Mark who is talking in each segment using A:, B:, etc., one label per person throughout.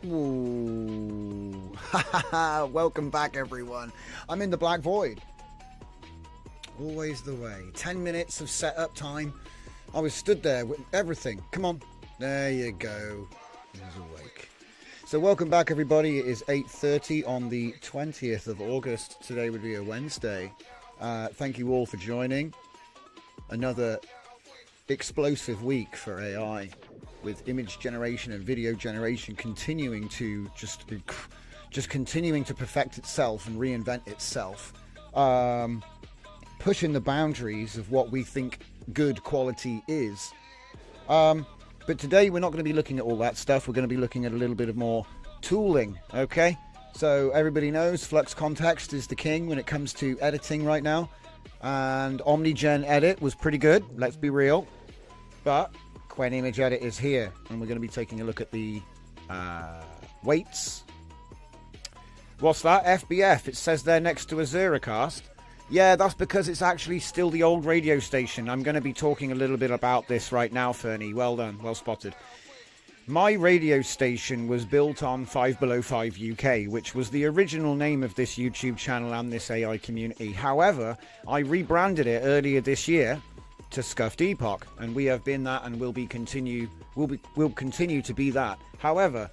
A: Ooh. Welcome back, everyone. I'm in the Black Void. Always the way. 10 minutes of setup time. I was stood there with everything. Come on. There you go. He's awake. So welcome back, everybody. It is 8:30 on the 20th of August. Today would be a Wednesday. Thank you all for joining. Another explosive week for AI, with image generation and video generation continuing to just continuing to perfect itself and reinvent itself, pushing the boundaries of what we think good quality is. But today we're not going to be looking at all that stuff. We're going to be looking at a little bit of more tooling. Okay, so everybody knows Flux Context is the king when it comes to editing right now, and OmniGen Edit was pretty good, let's be real. But Qwen Image Edit is here, and we're going to be taking a look at the weights. What's that? FBF. It says there next to Azuracast. Yeah, that's because it's actually still the old radio station. I'm going to be talking a little bit about this right now, Fernie. Well done. Well spotted. My radio station was built on 5 Below 5 UK, which was the original name of this YouTube channel and this AI community. However, I rebranded it earlier this year to Scuffed Epoch, and we have been that and will continue to be that. However,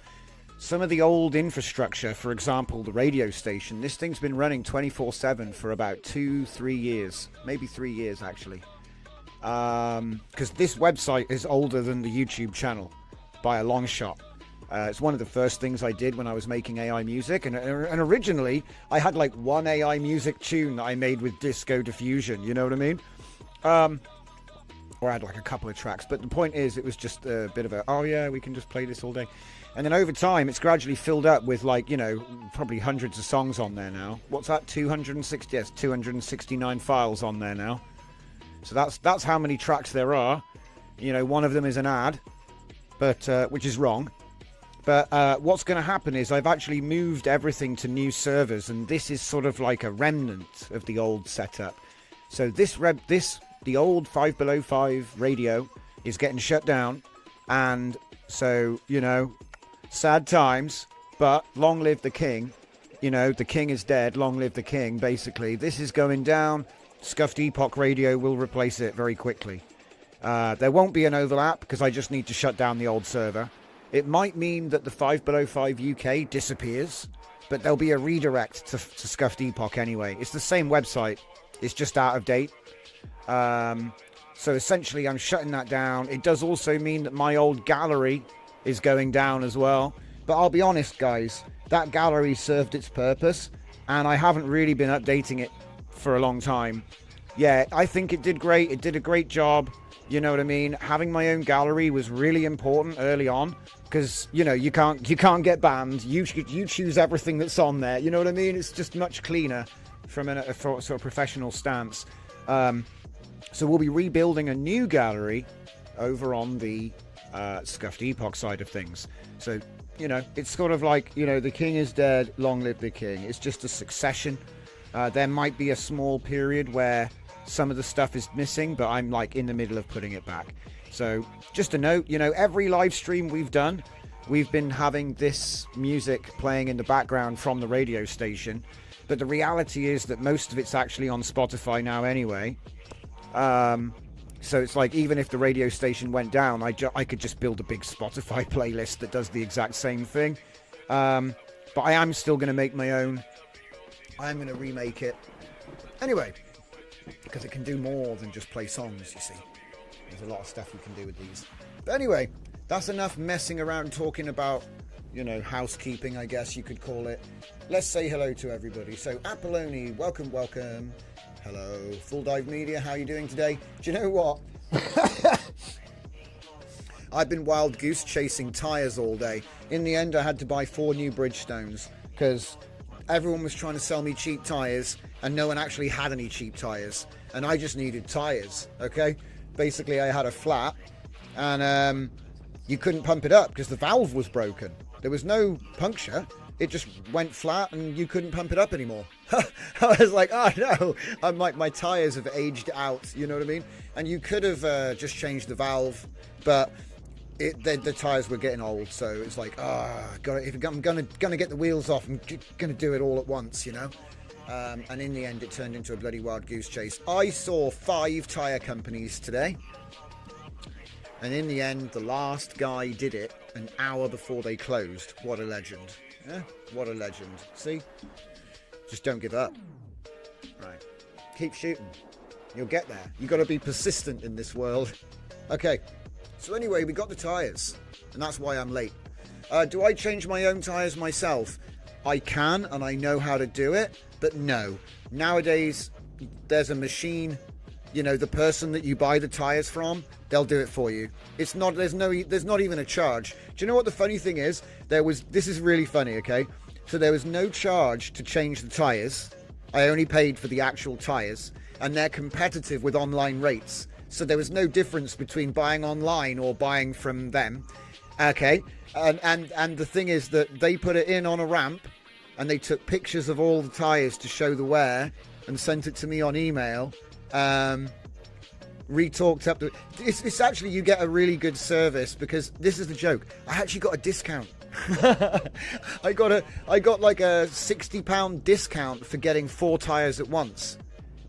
A: some of the old infrastructure, for example the radio station, this thing's been running 24/7 for about 2-3 years, maybe 3 years actually, because this website is older than the YouTube channel by a long shot. It's one of the first things I did when I was making AI music, and originally I had like one AI music tune that I made with Disco Diffusion, you know what I mean? Or I had like a couple of tracks, but the point is it was just a bit of a, oh yeah, we can just play this all day. And then over time it's gradually filled up with, like, you know, probably hundreds of songs on there now. What's that? 260? Yes, 269 files on there now. So that's how many tracks there are. You know, one of them is an ad, but which is wrong. But what's going to happen is I've actually moved everything to new servers, and this is sort of like a remnant of the old setup. So the old 5 Below 5 radio is getting shut down, and so, you know, sad times, but long live the king. You know, the king is dead, long live the king, basically. This is going down. Scuffed Epoch Radio will replace it very quickly. There won't be an overlap because I just need to shut down the old server. It might mean that the 5 Below 5 UK disappears, but there'll be a redirect to Scuffed Epoch anyway. It's the same website, it's just out of date. So essentially I'm shutting that down. It does also mean that my old gallery is going down as well, but I'll be honest guys, that gallery served its purpose and I haven't really been updating it for a long time. Yeah, I think it did great. It did a great job, you know what I mean? Having my own gallery was really important early on, because, you know, you can't get banned. You choose everything that's on there, you know what I mean? It's just much cleaner from a sort of professional stance. So we'll be rebuilding a new gallery over on the Scuffed Epoch side of things. So, you know, it's sort of like, you know, the king is dead, long live the king. It's just a succession. There might be a small period where some of the stuff is missing, but I'm like in the middle of putting it back. So just a note, you know, every live stream we've done, we've been having this music playing in the background from the radio station. But the reality is that most of it's actually on Spotify now anyway. So it's like, even if the radio station went down, I could just build a big Spotify playlist that does the exact same thing. But I am still going to make my own. I'm going to remake it. Anyway, because it can do more than just play songs, you see. There's a lot of stuff you can do with these. But anyway, that's enough messing around talking about, you know, housekeeping, I guess you could call it. Let's say hello to everybody. So, Apolloni, welcome. Hello, Full Dive Media, how are you doing today? Do you know what? I've been wild goose chasing tyres all day. In the end, I had to buy 4 new Bridgestones because everyone was trying to sell me cheap tyres and no one actually had any cheap tyres. And I just needed tyres, okay? Basically, I had a flat and you couldn't pump it up because the valve was broken. There was no puncture. It just went flat and you couldn't pump it up anymore. I was like, oh no, I'm like, my tires have aged out, you know what I mean? And you could have just changed the valve, but the tires were getting old, so it's like, if I'm gonna get the wheels off, I'm gonna do it all at once, you know. And in the end, it turned into a bloody wild goose chase. I saw 5 tire companies today, and in the end, the last guy did it an hour before they closed. What a legend! Yeah? What a legend! See, just don't give up. Right, keep shooting. You'll get there. You got to be persistent in this world. Okay. So anyway, we got the tyres, and that's why I'm late. Do I change my own tyres myself? I can, and I know how to do it, but no. Nowadays, there's a machine, you know, the person that you buy the tyres from, they'll do it for you. It's not, there's not even a charge. Do you know what the funny thing is? This is really funny, okay? So there was no charge to change the tyres. I only paid for the actual tyres, and they're competitive with online rates. So there was no difference between buying online or buying from them. Okay. And the thing is that they put it in on a ramp, and they took pictures of all the tyres to show the wear and sent it to me on email. Retalked up to it's actually, you get a really good service, because this is the joke. I actually got a discount. I got like a £60 discount for getting 4 tyres at once.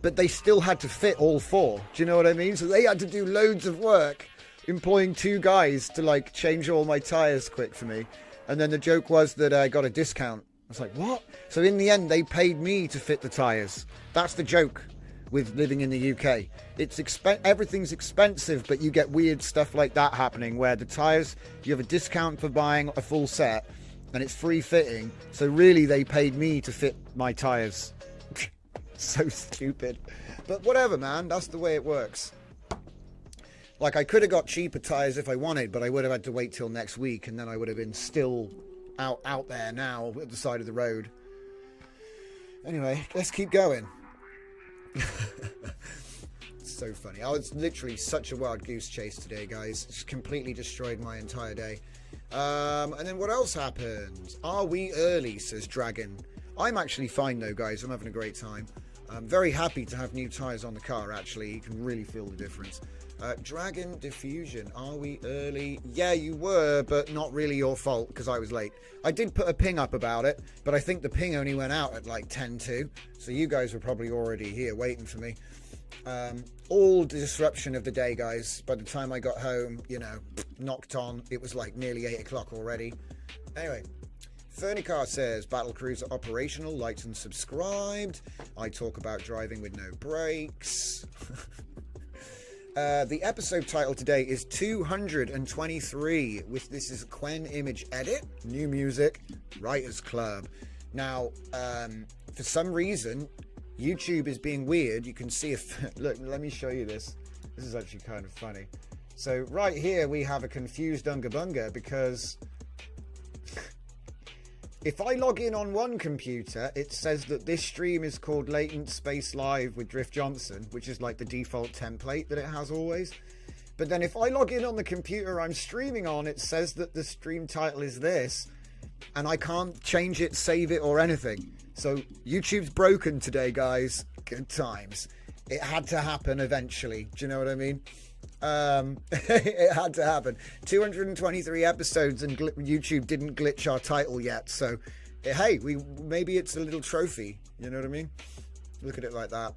A: But they still had to fit all 4. Do you know what I mean? So they had to do loads of work, employing 2 guys to like change all my tyres quick for me. And then the joke was that I got a discount. I was like, what? So in the end, they paid me to fit the tyres. That's the joke with living in the UK. Everything's expensive, but you get weird stuff like that happening, where the tyres, you have a discount for buying a full set, and it's free fitting. So really, they paid me to fit my tyres. So stupid, but whatever, man, that's the way it works. Like, I could have got cheaper tires if I wanted, but I would have had to wait till next week, and then I would have been still out there now at the side of the road. Anyway, let's keep going. So funny. I was literally such a wild goose chase today, guys. It's completely destroyed my entire day. And then what else happened? Are we early, says Dragon. I'm actually fine though, guys. I'm having a great time. I'm very happy to have new tyres on the car, actually. You can really feel the difference. Dragon Diffusion, are we early? Yeah, you were, but not really your fault, because I was late. I did put a ping up about it, but I think the ping only went out at like 10:02, so you guys were probably already here waiting for me. All disruption of the day, guys. By the time I got home, you know, knocked on, it was like nearly 8 o'clock already. Anyway. Fernicar says, Battle Cruiser operational, liked and subscribed. I talk about driving with no brakes. The episode title today is 223. This is a Quen image edit, new music, Writers Club. Now, for some reason, YouTube is being weird. You can see look, let me show you this. This is actually kind of funny. So right here we have a confused Unga Bunga, because if I log in on one computer, it says that this stream is called Latent Space Live with Drift Johnson, which is like the default template that it has always. But then if I log in on the computer I'm streaming on, it says that the stream title is this, and I can't change it, save it, or anything. So YouTube's broken today, guys. Good times. It had to happen eventually. Do you know what I mean? It had to happen. 223 episodes and YouTube didn't glitch our title yet, so hey, maybe it's a little trophy, you know what I mean? Look at it like that.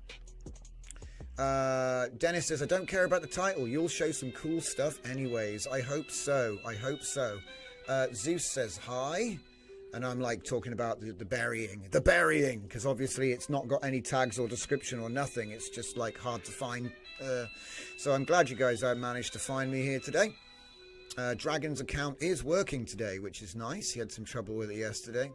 A: Dennis says, I don't care about the title, you'll show some cool stuff anyways. I hope so. Zeus says hi, and I'm like talking about the burying, because obviously it's not got any tags or description or nothing. It's just like hard to find. So I'm glad you guys managed to find me here today. Dragon's account is working today, which is nice. He had some trouble with it yesterday.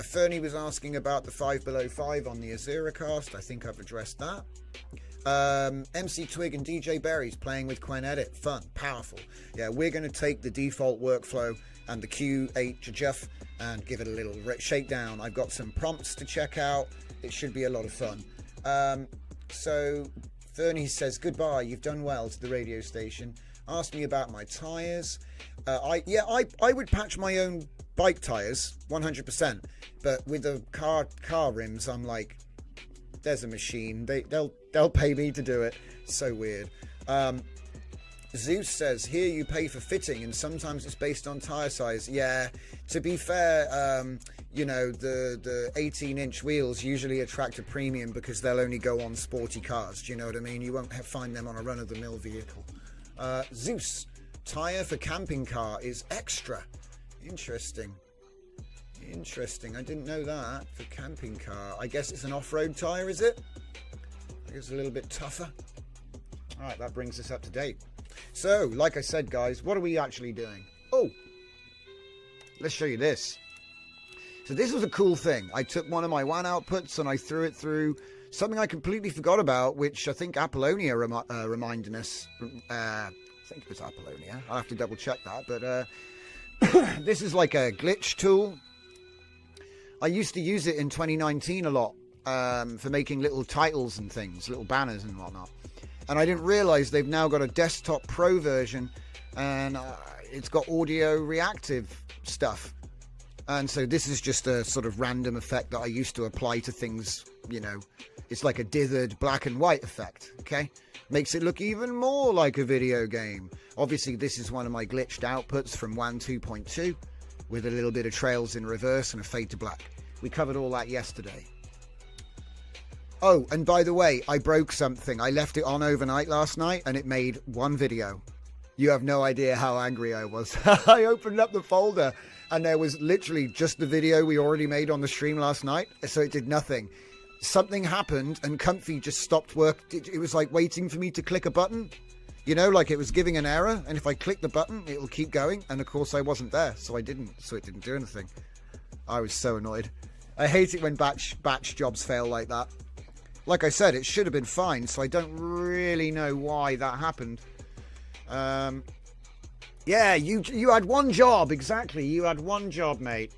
A: Fernie was asking about the 5 Below 5 on the Azuracast. I think I've addressed that. MC Twig and DJ Berry's playing with Quen Edit. Fun, powerful. Yeah, we're going to take the default workflow and the Q8 Juff and give it a little shakedown. I've got some prompts to check out. It should be a lot of fun. So Fernie says, goodbye, you've done well to the radio station. Asked me about my tyres. I would patch my own bike tyres 100%, but with the car rims, I'm like, there's a machine. They'll pay me to do it. So weird. Zeus says, here you pay for fitting and sometimes it's based on tyre size. Yeah, to be fair, you know, the 18-inch wheels usually attract a premium because they'll only go on sporty cars. Do you know what I mean? You won't find them on a run-of-the-mill vehicle. Zeus, tyre for camping car is extra. Interesting. I didn't know that. For camping car, I guess it's an off-road tyre, is it? I guess a little bit tougher. All right, that brings us up to date. So, like I said, guys, what are we actually doing? Oh, let's show you this. So this was a cool thing. I took one of my WAN outputs and I threw it through something I completely forgot about, which I think Apollonia reminded us. I think it was Apollonia. I'll have to double check that. But this is like a glitch tool. I used to use it in 2019 a lot for making little titles and things, little banners and whatnot. And I didn't realize they've now got a desktop pro version and it's got audio reactive stuff. And so this is just a sort of random effect that I used to apply to things, you know. It's like a dithered black and white effect, okay? Makes it look even more like a video game. Obviously, this is one of my glitched outputs from WAN 2.2 with a little bit of trails in reverse and a fade to black. We covered all that yesterday. Oh, and by the way, I broke something. I left it on overnight last night and it made one video. You have no idea how angry I was. I opened up the folder and there was literally just the video we already made on the stream last night. So it did nothing. Something happened and Comfy just stopped work. It was like waiting for me to click a button. You know, like it was giving an error. And if I click the button, it'll keep going. And of course I wasn't there. So I didn't. So it didn't do anything. I was so annoyed. I hate it when batch jobs fail like that. Like I said, it should have been fine. So I don't really know why that happened. Yeah, you had one job, exactly. You had one job, mate,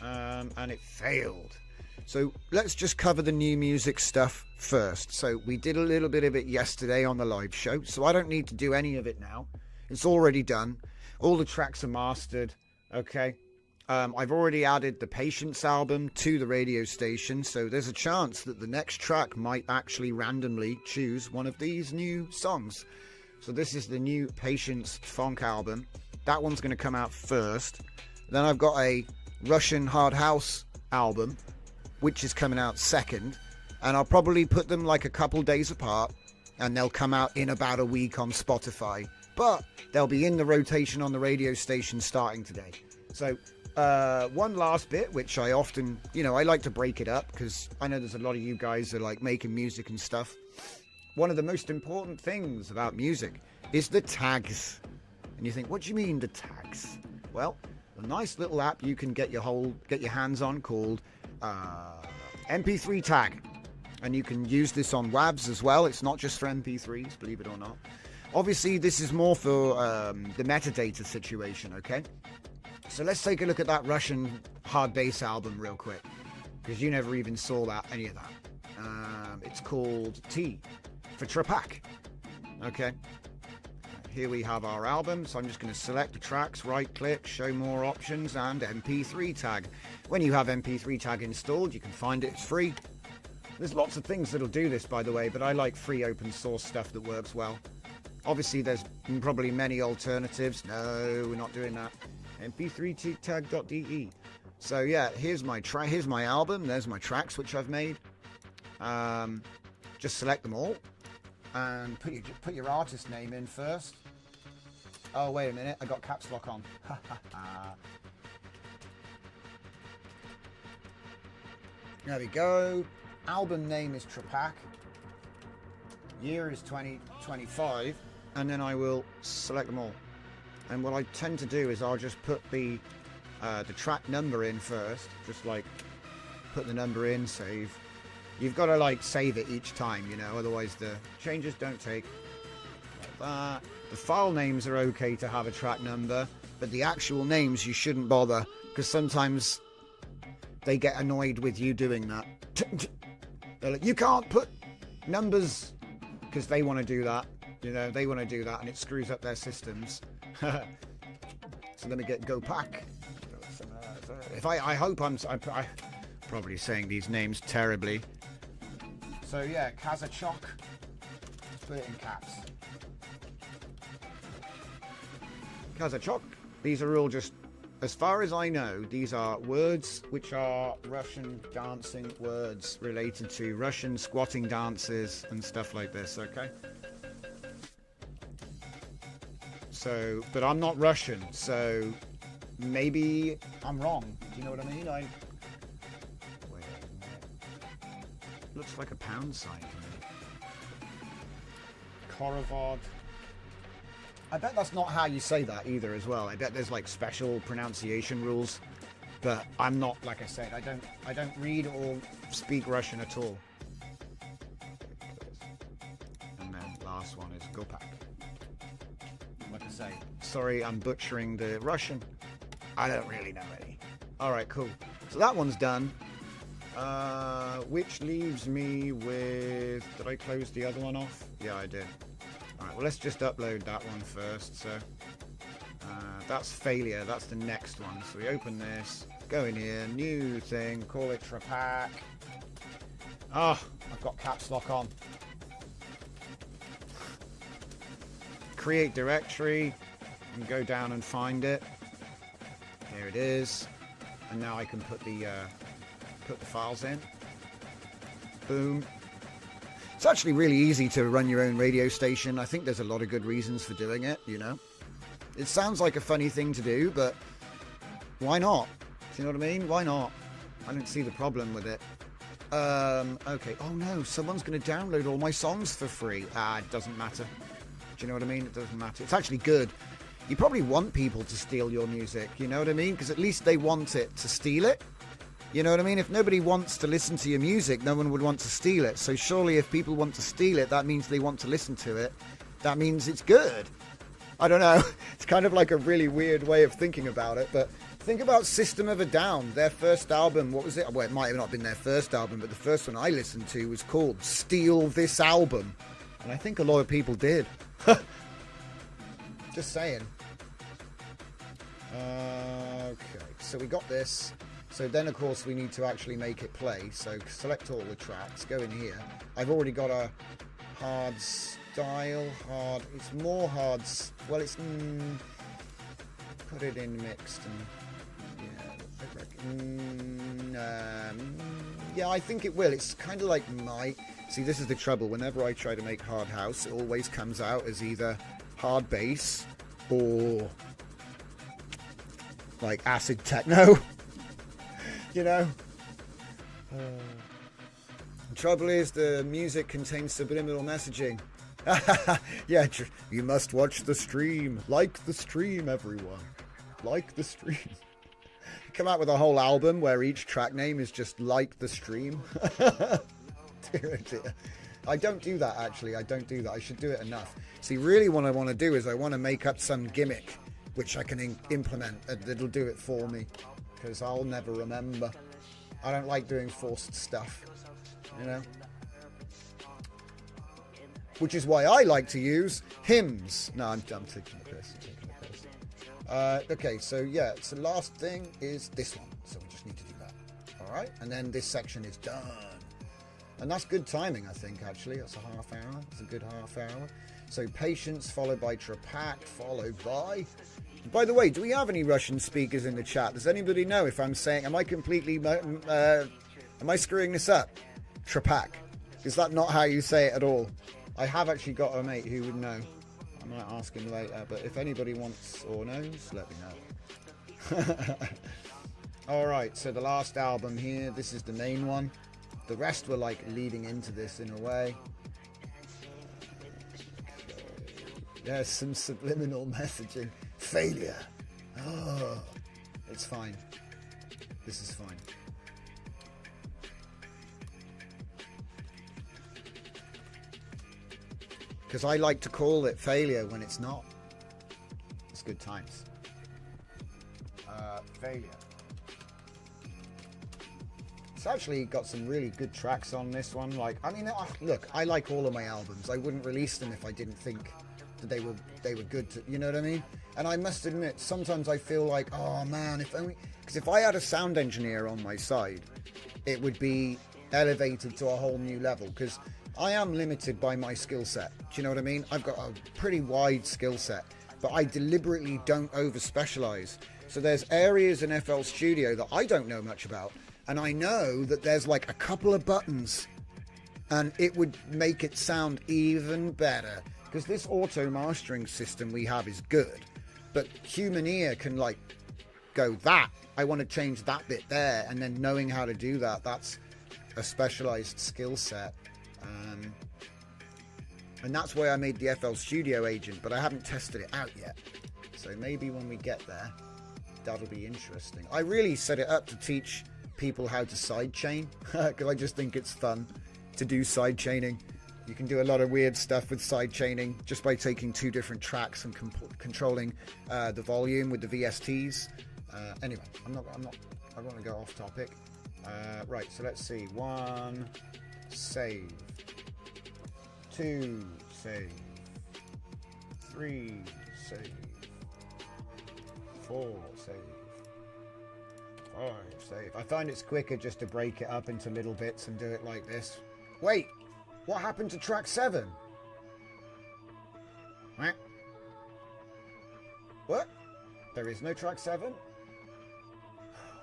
A: and it failed. So let's just cover the new music stuff first. So we did a little bit of it yesterday on the live show, so I don't need to do any of it now. It's already done. All the tracks are mastered, okay? I've already added the Patience album to the radio station, so there's a chance that the next track might actually randomly choose one of these new songs. So this is the new Patience Funk album. That one's going to come out first. Then I've got a Russian Hard House album, which is coming out second. And I'll probably put them like a couple days apart. And they'll come out in about a week on Spotify. But they'll be in the rotation on the radio station starting today. So one last bit, which I often, you know, I like to break it up. Because I know there's a lot of you guys that are like making music and stuff. One of the most important things about music is the tags. And you think, what do you mean the tags? Well, a nice little app you can get your hands on called MP3 Tag. And you can use this on WAVs as well. It's not just for MP3s, believe it or not. Obviously, this is more for the metadata situation, okay? So let's take a look at that Russian hard bass album real quick. Because you never even saw any of that. It's called T for Trepak. Okay, here we have our album, so I'm just going to select the tracks, right click, show more options, and MP3 tag. When you have MP3 tag installed, you can find it, it's free. There's lots of things that'll do this, by the way, but I like free open source stuff that works well. Obviously there's probably many alternatives. No, we're not doing that. mp3tag.de. So yeah, here's my album, there's my tracks which I've made. Just select them all and put your artist name in first. Oh, wait a minute, I got caps lock on. There we go. Album name is Trepak. Year is 2025, and then I will select them all. And what I tend to do is I'll just put the track number in first, just like put the number in, save. You've got to like save it each time, you know, otherwise the changes don't take. Like that. The file names are okay to have a track number, but the actual names you shouldn't bother, because sometimes they get annoyed with you doing that. They're like, you can't put numbers, because they want to do that, you know, they want to do that and it screws up their systems. So let me go back. If I hope I'm probably saying these names terribly. So yeah, Kazachok. Let's put it in caps. Kazachok. These are all just, as far as I know, these are words which are Russian dancing words related to Russian squatting dances and stuff like this, okay? So, but I'm not Russian, so maybe I'm wrong. Do you know what I mean? Wait a minute. Looks like a pound sign to me. Korovod. I bet that's not how you say that either as well. I bet there's like special pronunciation rules. But I'm not, like I said, I don't read or speak Russian at all. And then last one is Gopak. Like I say, sorry I'm butchering the Russian. I don't really know any. Alright, cool. So that one's done. Which leaves me with... Did I close the other one off? Yeah, I did. Alright, well let's just upload that one first. So that's failure. That's the next one. So we open this, go in here, new thing, call it Trapak. Oh, I've got caps lock on. Create directory and go down and find it. There it is. And now I can put the files in. Boom. It's actually really easy to run your own radio station. I think there's a lot of good reasons for doing it, you know. It sounds like a funny thing to do, but why not? Do you know what I mean? Why not? I don't see the problem with it. Okay. Oh no, someone's going to download all my songs for free. It doesn't matter. Do you know what I mean? It doesn't matter. It's actually good. You probably want people to steal your music, you know what I mean? Because at least they want it to steal it. You know what I mean? If nobody wants to listen to your music, no one would want to steal it. So surely if people want to steal it, that means they want to listen to it. That means it's good. I don't know. It's kind of like a really weird way of thinking about it. But think about System of a Down. Their first album, what was it? Well, it might have not been their first album, but the first one I listened to was called Steal This Album. And I think a lot of people did. Just saying. Okay, so we got this. So then, of course, we need to actually make it play. So select all the tracks, go in here. I've already got a hard style, it's more hard, well, it's, put it in mixed and, yeah, I reckon, yeah, I think it will. It's kind of like see, this is the trouble. Whenever I try to make hard house, it always comes out as either hard bass or like acid techno. You know, the trouble is the music contains subliminal messaging. Yeah, you must watch the stream. Like the stream, everyone. Like the stream. Come out with a whole album where each track name is just like the stream. Dear, dear. I don't do that, actually. I don't do that. I should do it enough. See, really what I want to do is I want to make up some gimmick which I can implement that'll do it for me. Because I'll never remember. I don't like doing forced stuff, you know. Which is why I like to use hymns. No, I'm taking the piss. Okay, so yeah, so the last thing is this one. So we just need to do that. All right, and then this section is done. And that's good timing, I think, actually. That's a half hour. It's a good half hour. So Patience, followed by Trapak, followed by... By the way, do we have any Russian speakers in the chat? Does anybody know if I'm saying... Am I completely... am I screwing this up? Trapak. Is that not how you say it at all? I have actually got a mate who would know. I might ask him later, but if anybody wants or knows, let me know. Alright, so the last album here, this is the main one. The rest were like leading into this in a way. There's some subliminal messaging. Failure. Oh, it's fine. This is fine. Because I like to call it failure when it's not. It's good times. Failure. It's actually got some really good tracks on this one. Like, I mean, look, I like all of my albums. I wouldn't release them if I didn't think that they were good. You know what I mean? And I must admit, sometimes I feel like, oh man, if only... Because if I had a sound engineer on my side, it would be elevated to a whole new level. Because I am limited by my skill set. Do you know what I mean? I've got a pretty wide skill set. but I deliberately don't over specialize. So there's areas in FL Studio that I don't know much about, and I know that there's like a couple of buttons and it would make it sound even better, because this auto mastering system we have is good, but human ear can like go, that I want to change that bit there, and then knowing how to do that, that's a specialized skill set. And that's why I made the FL Studio agent, but I haven't tested it out yet. So maybe when we get there, that'll be interesting. I really set it up to teach people how to sidechain, because I just think it's fun to do sidechaining. You can do a lot of weird stuff with sidechaining just by taking two different tracks and controlling the volume with the VSTs. Anyway, I don't want to go off topic. Right, so let's see. 1, save. 2, save. 3, save. 4, save. 5, save. I find it's quicker just to break it up into little bits and do it like this. Wait, what happened to track 7? What? There is no track 7?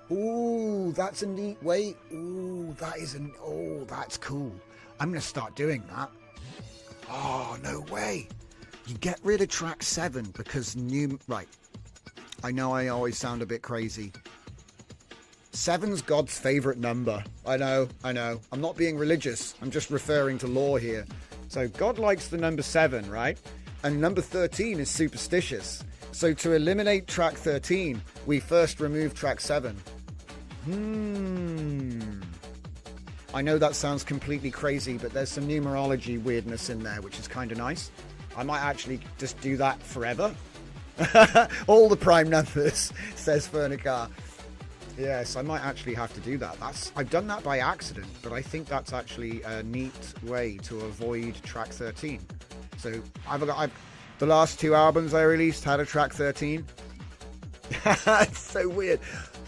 A: Ooh, that's a neat way. Ooh, that's cool. I'm going to start doing that. Oh, no way. You get rid of track 7 because right. I know I always sound a bit crazy. 7's God's favorite number. I know. I'm not being religious. I'm just referring to law here. So God likes the number 7, right? And number 13 is superstitious. So to eliminate track 13, we first remove track 7. I know that sounds completely crazy, but there's some numerology weirdness in there, which is kind of nice. I might actually just do that forever. All the prime numbers, says Fernicar. Yes, I might actually have to do that. I've done that by accident, but I think that's actually a neat way to avoid track 13. So the last 2 albums I released had a track 13. It's so weird.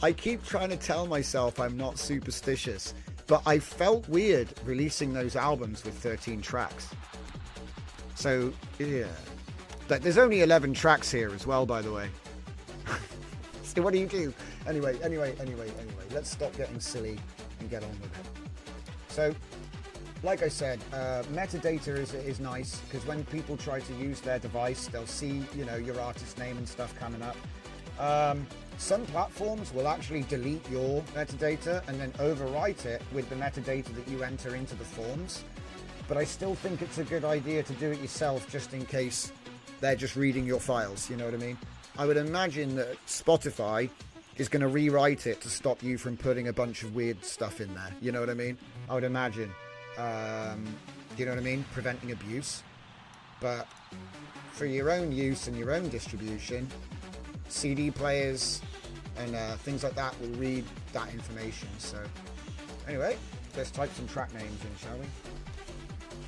A: I keep trying to tell myself I'm not superstitious, but I felt weird releasing those albums with 13 tracks. So, yeah. There's only 11 tracks here as well, by the way. So what do you do? Anyway. Let's stop getting silly and get on with it. So, like I said, metadata is nice, because when people try to use their device, they'll see, your artist name and stuff coming up. Some platforms will actually delete your metadata and then overwrite it with the metadata that you enter into the forms. But I still think it's a good idea to do it yourself, just in case they're just reading your files, you know what I mean? I would imagine that Spotify is going to rewrite it to stop you from putting a bunch of weird stuff in there, you know what I mean? I would imagine, you know what I mean? Preventing abuse. But for your own use and your own distribution, CD players and things like that will read that information. So anyway, let's type some track names in, shall we?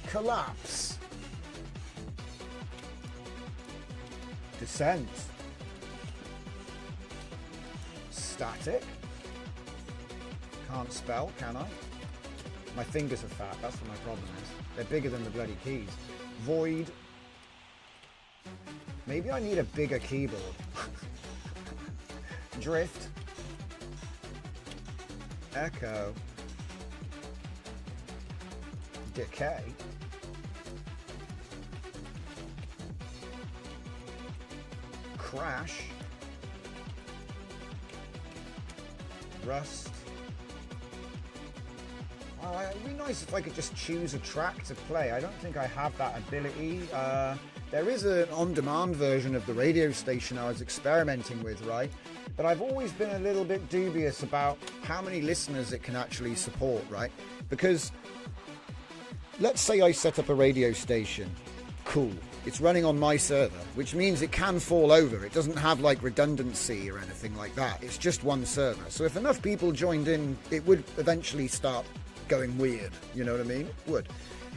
A: Collapse. Descent. Static. Can't spell, can I? My fingers are fat, that's what my problem is. They're bigger than the bloody keys. Void. Maybe I need a bigger keyboard. Drift. Echo. Decay. Crash. Rust. Oh, it'd be nice if I could just choose a track to play. I don't think I have that ability. There is an on-demand version of the radio station I was experimenting with, right? But I've always been a little bit dubious about how many listeners it can actually support, right? Because let's say I set up a radio station. Cool. It's running on my server, which means it can fall over. It doesn't have like redundancy or anything like that. It's just one server. So if enough people joined in, it would eventually start going weird. You know what I mean? It would.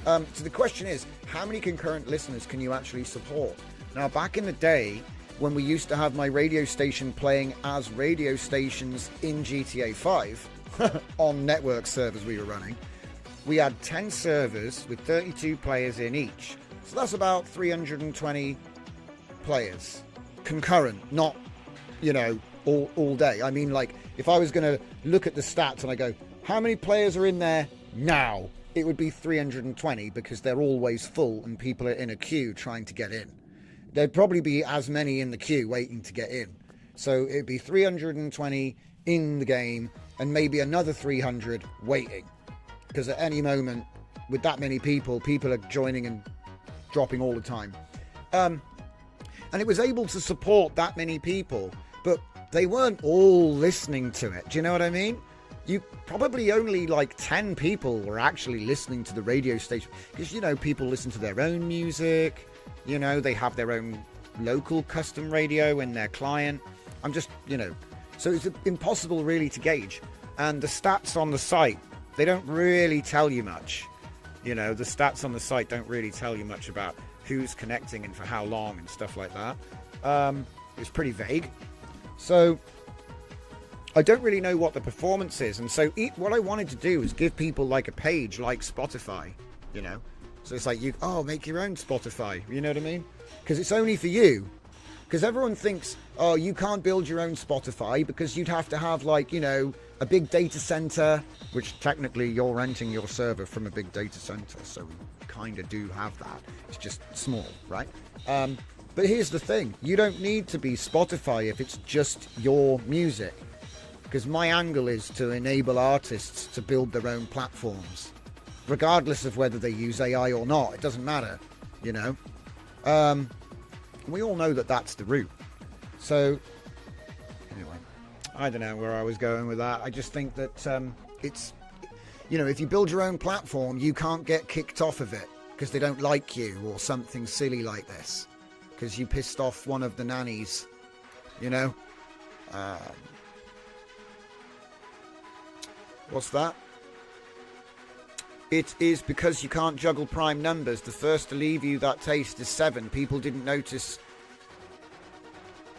A: So the question is, how many concurrent listeners can you actually support? Now, back in the day, when we used to have my radio station playing as radio stations in GTA 5 on network servers we were running, we had 10 servers with 32 players in each. So that's about 320 players concurrent, not, you know, all day. I mean, like, if I was going to look at the stats and I go, how many players are in there now? It would be 320 because they're always full and people are in a queue trying to get in. There'd probably be as many in the queue waiting to get in. So it'd be 320 in the game and maybe another 300 waiting. Because at any moment, with that many people are joining and dropping all the time. And it was able to support that many people, but they weren't all listening to it. Do you know what I mean? You probably only like 10 people were actually listening to the radio station. Because, you know, people listen to their own music. You know, they have their own local custom radio in their client. I'm just, you know, so it's impossible really to gauge. And the stats on the site, they don't really tell you much. You know, the stats on the site don't really tell you much about who's connecting and for how long and stuff like that. It's pretty vague. So I don't really know what the performance is. And so what I wanted to do is give people like a page like Spotify, you know. So it's like, make your own Spotify. You know what I mean? Because it's only for you. Because everyone thinks, oh, you can't build your own Spotify because you'd have to have, like, you know, a big data center, which technically you're renting your server from a big data center. So we kind of do have that. It's just small, right? But here's the thing. You don't need to be Spotify if it's just your music. Because my angle is to enable artists to build their own platforms. Regardless of whether they use AI or not. It doesn't matter, you know. We all know that that's the route. So, anyway, I don't know where I was going with that. I just think that it's, you know, if you build your own platform, you can't get kicked off of it because they don't like you or something silly like this. Because you pissed off one of the nannies, you know. What's that? It is because you can't juggle prime numbers. The first to leave you that taste is 7. People didn't notice.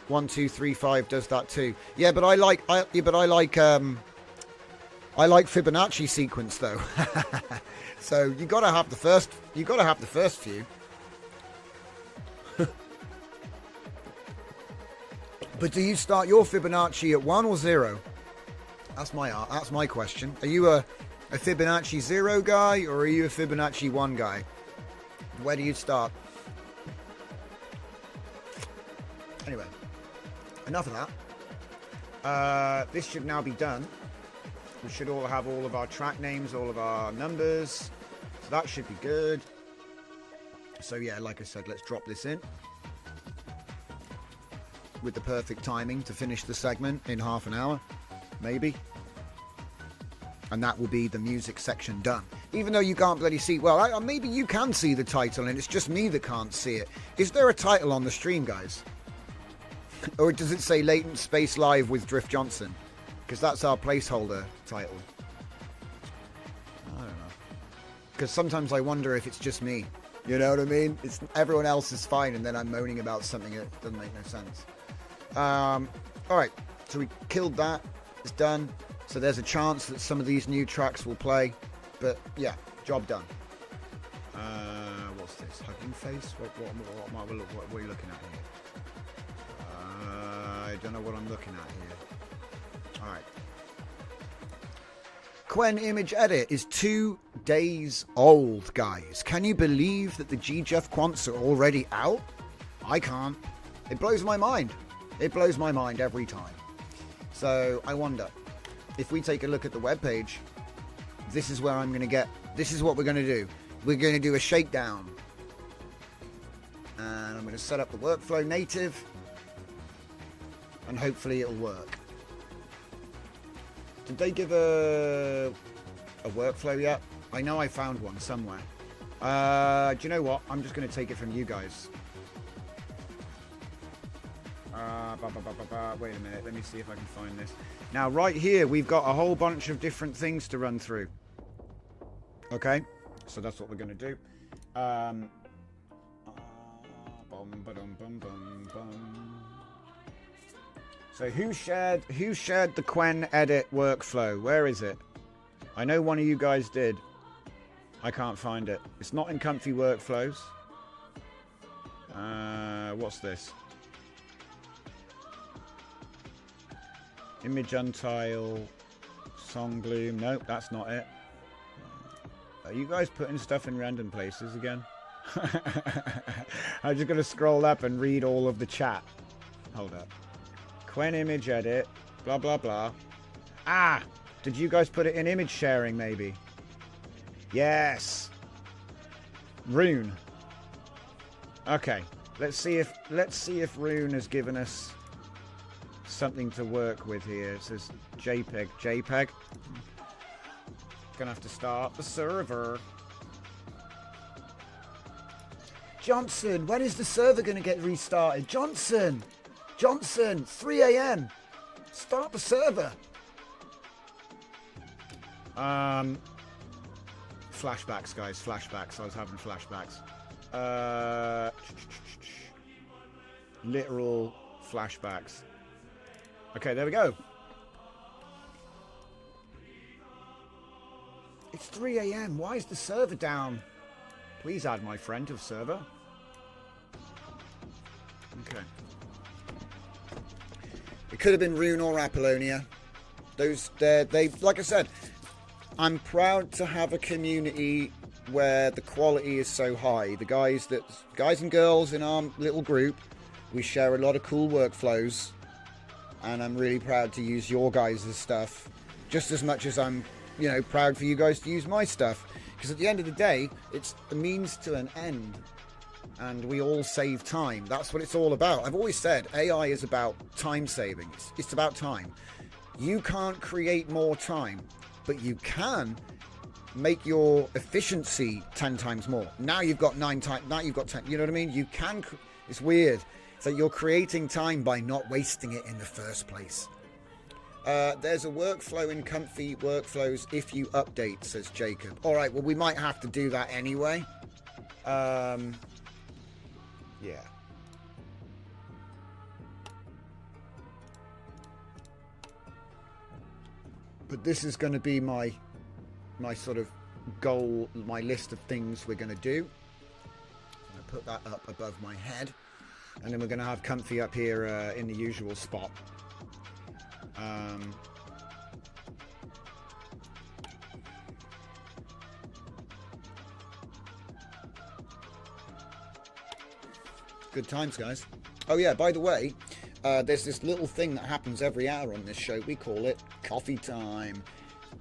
A: 1, 2, 3, 5 does that too. Yeah, but I like Fibonacci sequence though. So you got to have the first. You got to have the first few. But do you start your Fibonacci at 1 or 0? That's my question. Are you a Fibonacci 0 guy or are you a Fibonacci 1 guy? Where do you start? Anyway, enough of that. This should now be done. We should all have all of our track names, all of our numbers. So that should be good. So yeah, like I said, let's drop this in. With the perfect timing to finish the segment in half an hour, maybe. And that will be the music section done. Even though you can't bloody see, well, maybe you can see the title and it's just me that can't see it. Is there a title on the stream, guys? Or does it say Latent Space Live with Drift Johnson? Because that's our placeholder title. I don't know. Because sometimes I wonder if it's just me. You know what I mean? It's everyone else is fine and then I'm moaning about something that doesn't make no sense. Alright, so we killed that. It's done. So there's a chance that some of these new tracks will play. But yeah, job done. What's this? Hugging Face? What are you looking at here? I don't know what I'm looking at here. Alright. Quen Image Edit is 2 days old, guys. Can you believe that the GJF quants are already out? I can't. It blows my mind. It blows my mind every time. So I wonder, if we take a look at the webpage, this is where I'm going to get, this is what we're going to do. We're going to do a shakedown. And I'm going to set up the workflow native. And hopefully it'll work. Did they give a workflow yet? I know I found one somewhere. Do you know what? I'm just going to take it from you guys. Wait a minute. Let me see if I can find this. Now, right here, we've got a whole bunch of different things to run through. Okay? So that's what we're going to do. So who shared the Quen edit workflow? Where is it? I know one of you guys did. I can't find it. It's not in Comfy Workflows. What's this? Image Untile, Song Bloom. Nope, that's not it. Are you guys putting stuff in random places again? I'm just going to scroll up and read all of the chat. Hold up. Quen image edit. Blah, blah, blah. Ah! Did you guys put it in image sharing, maybe? Yes! Rune. Okay. Let's see if Rune has given us something to work with here. It says JPEG. JPEG. Gonna have to start the server. Johnson, when is the server gonna get restarted? Johnson, 3 a.m. Start the server. Flashbacks, guys. Flashbacks. I was having flashbacks. Literal flashbacks. Okay, there we go. It's 3 a.m. Why is the server down? Please add my friend to the server. Okay. It could have been Rune or Apollonia. They like I said, I'm proud to have a community where the quality is so high. The guys and girls in our little group, we share a lot of cool workflows, and I'm really proud to use your guys' stuff just as much as I'm, proud for you guys to use my stuff. Because at the end of the day, it's a means to an end, and we all save time. That's what it's all about. I've always said AI is about time saving. It's about time. You can't create more time, but you can make your efficiency 10 times more. Now you've got 9 times. Now you've got 10. You know what I mean? You can. It's weird. So you're creating time by not wasting it in the first place. There's a workflow in Comfy Workflows if you update, says Jacob. All right, well, we might have to do that anyway. Yeah. But this is going to be my sort of goal, my list of things we're going to do. I'm going to put that up above my head. And then we're going to have Comfy up here in the usual spot. Good times, guys. Oh yeah, by the way, there's this little thing that happens every hour on this show. We call it coffee time.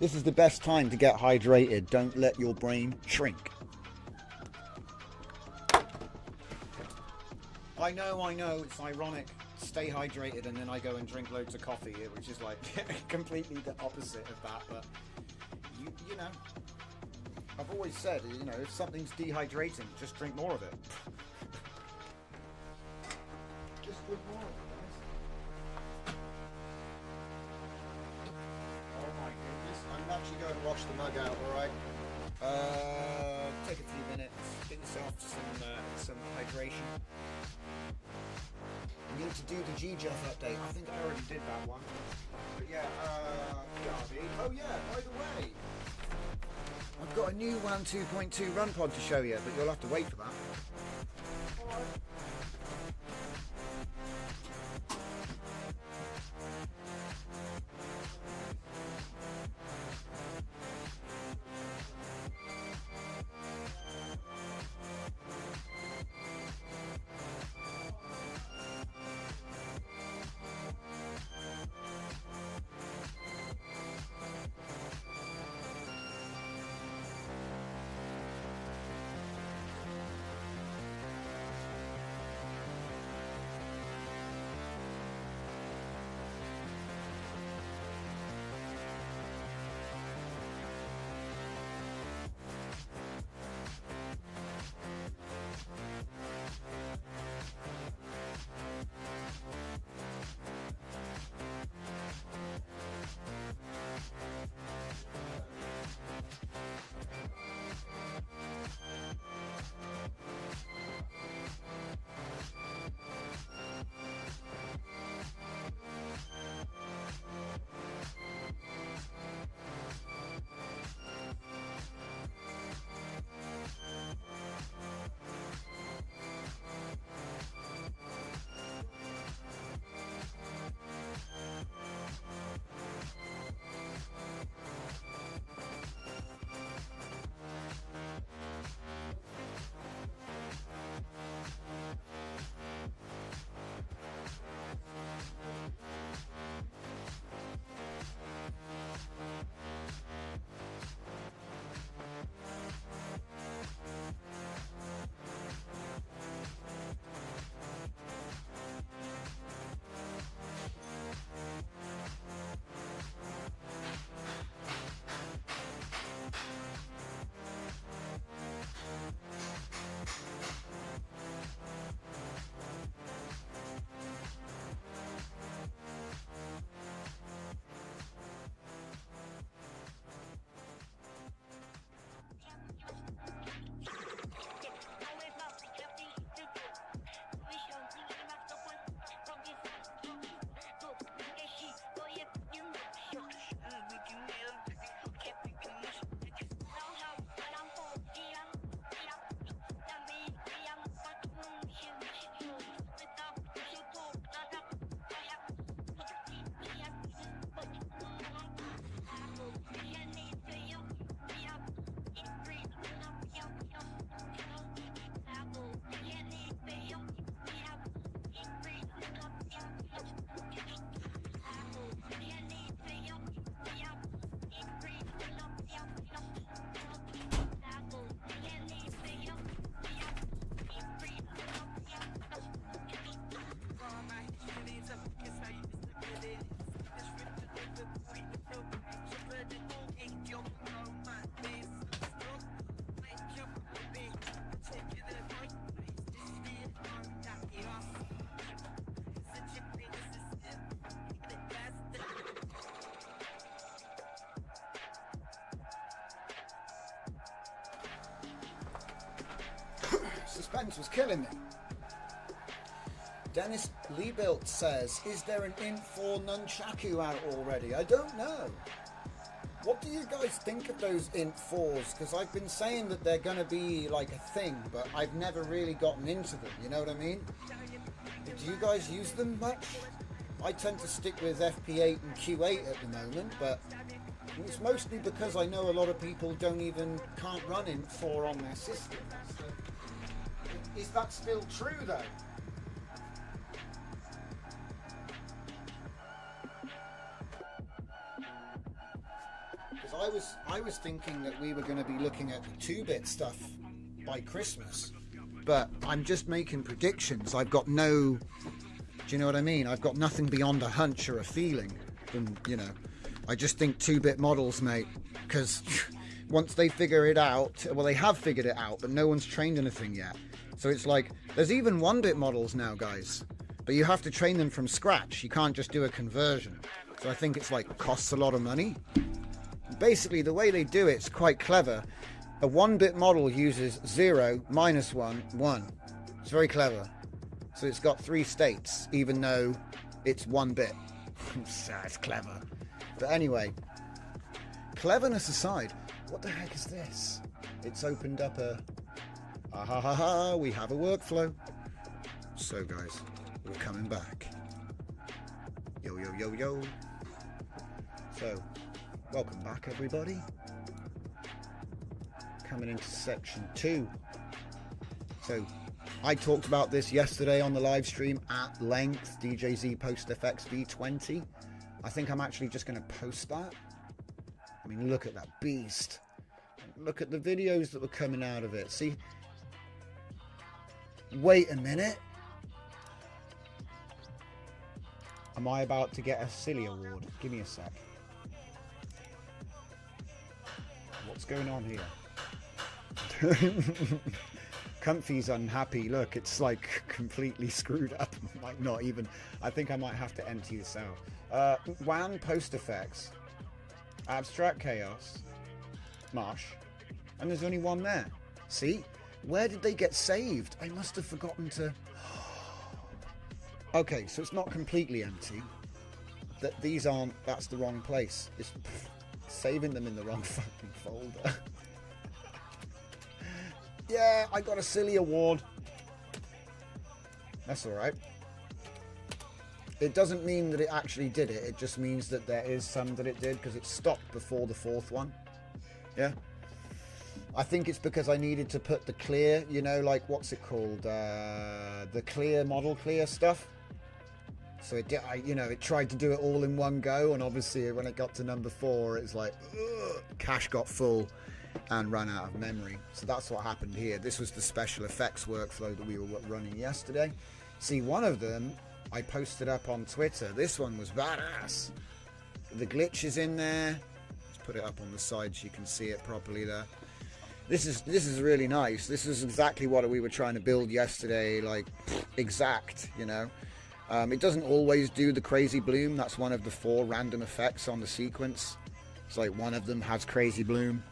A: This is the best time to get hydrated. Don't let your brain shrink. I know, it's ironic. Stay hydrated and then I go and drink loads of coffee, which is like completely the opposite of that. But you know, I've always said, if something's dehydrating, just drink more of it. Just drink more of it, guys. Oh my goodness, I'm actually going to wash the mug out, alright? Take a few minutes, get yourself some hydration. I need to do the GJuff update. I think I already did that one. But yeah, Darby. Oh yeah, by the way, I've got a new WAN 2.2 run pod to show you, but you'll have to wait for that. Alright. suspense was killing me. Dennis Leebilt says, is there an Int 4 Nunchaku out already? I don't know. What do you guys think of those Int 4s? Because I've been saying that they're going to be like a thing, but I've never really gotten into them, you know what I mean? Do you guys use them much? I tend to stick with FP8 and Q8 at the moment, but it's mostly because I know a lot of people can't run Int 4 on their systems. So, is that still true though? I was thinking that we were going to be looking at the 2-bit stuff by Christmas, but I'm just making predictions. I've got no, do you know what I mean? I've got nothing beyond a hunch or a feeling. And, you know, I just think 2-bit models, mate, because once they figure it out, well, they have figured it out, but no one's trained anything yet. So it's like, there's even 1-bit models now, guys, but you have to train them from scratch. You can't just do a conversion. So I think it's like costs a lot of money. Basically, the way they do it's quite clever. A 1-bit model uses 0, -1, 1. It's very clever. So it's got 3 states, even though it's 1 bit. So it's clever. But anyway, cleverness aside, what the heck is this? It's opened up we have a workflow. So guys, we're coming back. Yo, yo, yo, yo. So, welcome back, everybody. Coming into section 2. So, I talked about this yesterday on the live stream at length. DJZ Post FX V20. I think I'm actually just going to post that. I mean, look at that beast. Look at the videos that were coming out of it. See? Wait a minute. Am I about to get a silly award? Give me a sec. What's going on here? Comfy's unhappy. Look, it's like completely screwed up. Might not even. I think I might have to empty this out. WAN Post Effects, Abstract Chaos, Marsh, and there's only one there. See? Where did they get saved? I must have forgotten to. Okay, so it's not completely empty. That these aren't. That's the wrong place. It's saving them in the wrong fucking folder. Yeah, I got a silly award. That's alright. It doesn't mean that it actually did it. It just means that there is some that it did because it stopped before the 4th one. Yeah. I think it's because I needed to put the clear, you know, like what's it called? The clear model clear stuff. So it did, you know, it tried to do it all in one go, and obviously when it got to number 4, it's like cache got full and ran out of memory. So that's what happened here. This was the special effects workflow that we were running yesterday. See, one of them I posted up on Twitter. This one was badass. The glitch is in there. Let's put it up on the side so you can see it properly there. This is really nice. This is exactly what we were trying to build yesterday, like exact, you know. It doesn't always do the crazy bloom. That's one of the 4 random effects on the sequence. It's like one of them has crazy bloom.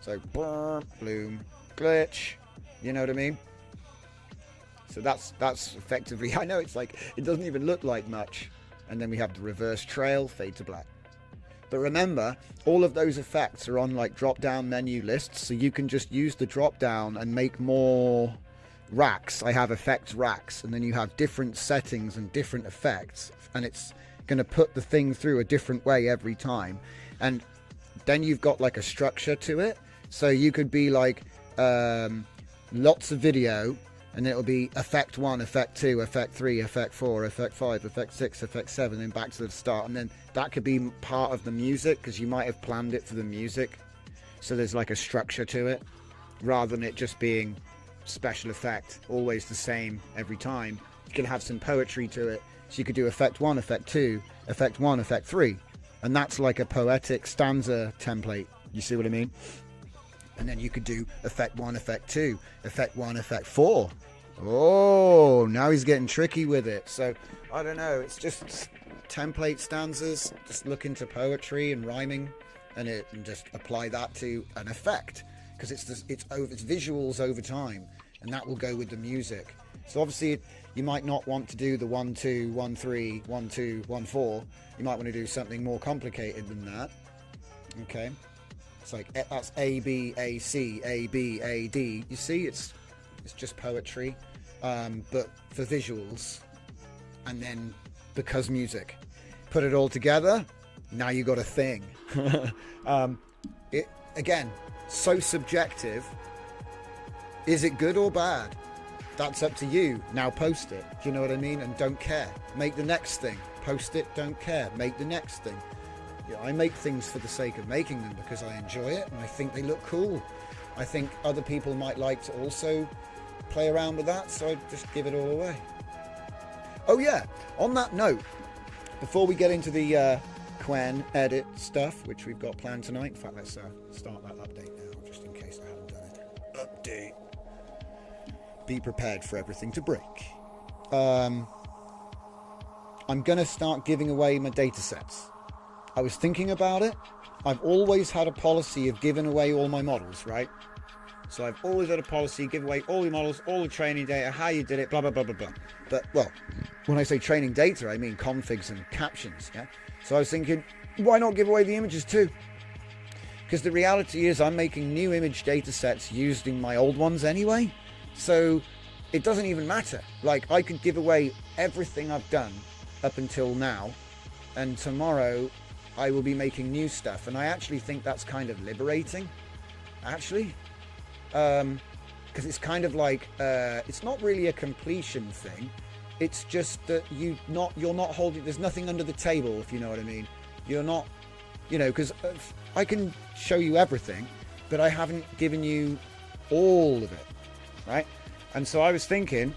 A: So bloom, glitch, you know what I mean? So that's effectively, I know it's like, it doesn't even look like much. And then we have the reverse trail, fade to black. But remember, all of those effects are on like drop down menu lists. So you can just use the drop down and make more racks. I have effects racks, and then you have different settings and different effects, and it's going to put the thing through a different way every time. And then you've got like a structure to it. So you could be like lots of video, and it'll be effect 1, effect 2, effect 3, effect 4, effect 5, effect 6, effect 7, then back to the start. And then that could be part of the music, because you might have planned it for the music. So there's like a structure to it, rather than it just being special effect, always the same every time. You can have some poetry to it. So you could do effect 1, effect 2, effect 1, effect 3. And that's like a poetic stanza template. You see what I mean? And then you could do effect 1, effect 2, effect 1, effect 4. Oh, now he's getting tricky with it. So, I don't know. It's just template stanzas. Just look into poetry and rhyming, and just apply that to an effect. Because it's visuals over time. and that will go with the music. So obviously you might not want to do the 1 2 1 3 1 2 1 4. You might want to do something more complicated than that. Okay, it's like that's A B A C A B A D. You see, it's just poetry, but for visuals, and then because music. Put it all together, now you got a thing. It again, so subjective. Is it good or bad? That's up to you. Now post it. Do you know what I mean? And don't care. Make the next thing. Post it, don't care. Make the next thing. Yeah, I make things for the sake of making them because I enjoy it and I think they look cool. I think other people might like to also play around with that, so I just give it all away. Oh yeah, on that note, before we get into the Quen edit stuff, which we've got planned tonight. In fact, let's start that update now, just in case I haven't done it. Update. Be prepared for everything to break. I'm going to start giving away my data sets. I was thinking about it. I've always had a policy of giving away all my models, right? So I've always had a policy, give away all your models, all the training data, how you did it, blah, blah, blah, blah, blah. But, well, when I say training data, I mean configs and captions, yeah? So I was thinking, why not give away the images too? Because the reality is I'm making new image data sets using my old ones anyway. So it doesn't even matter. Like, I could give away everything I've done up until now, and tomorrow I will be making new stuff. And I actually think that's kind of liberating, actually. Because it's kind of like, it's not really a completion thing. It's just that you're not holding, there's nothing under the table, if you know what I mean. You're not, you know, because I can show you everything, but I haven't given you all of it, right? And so I was thinking,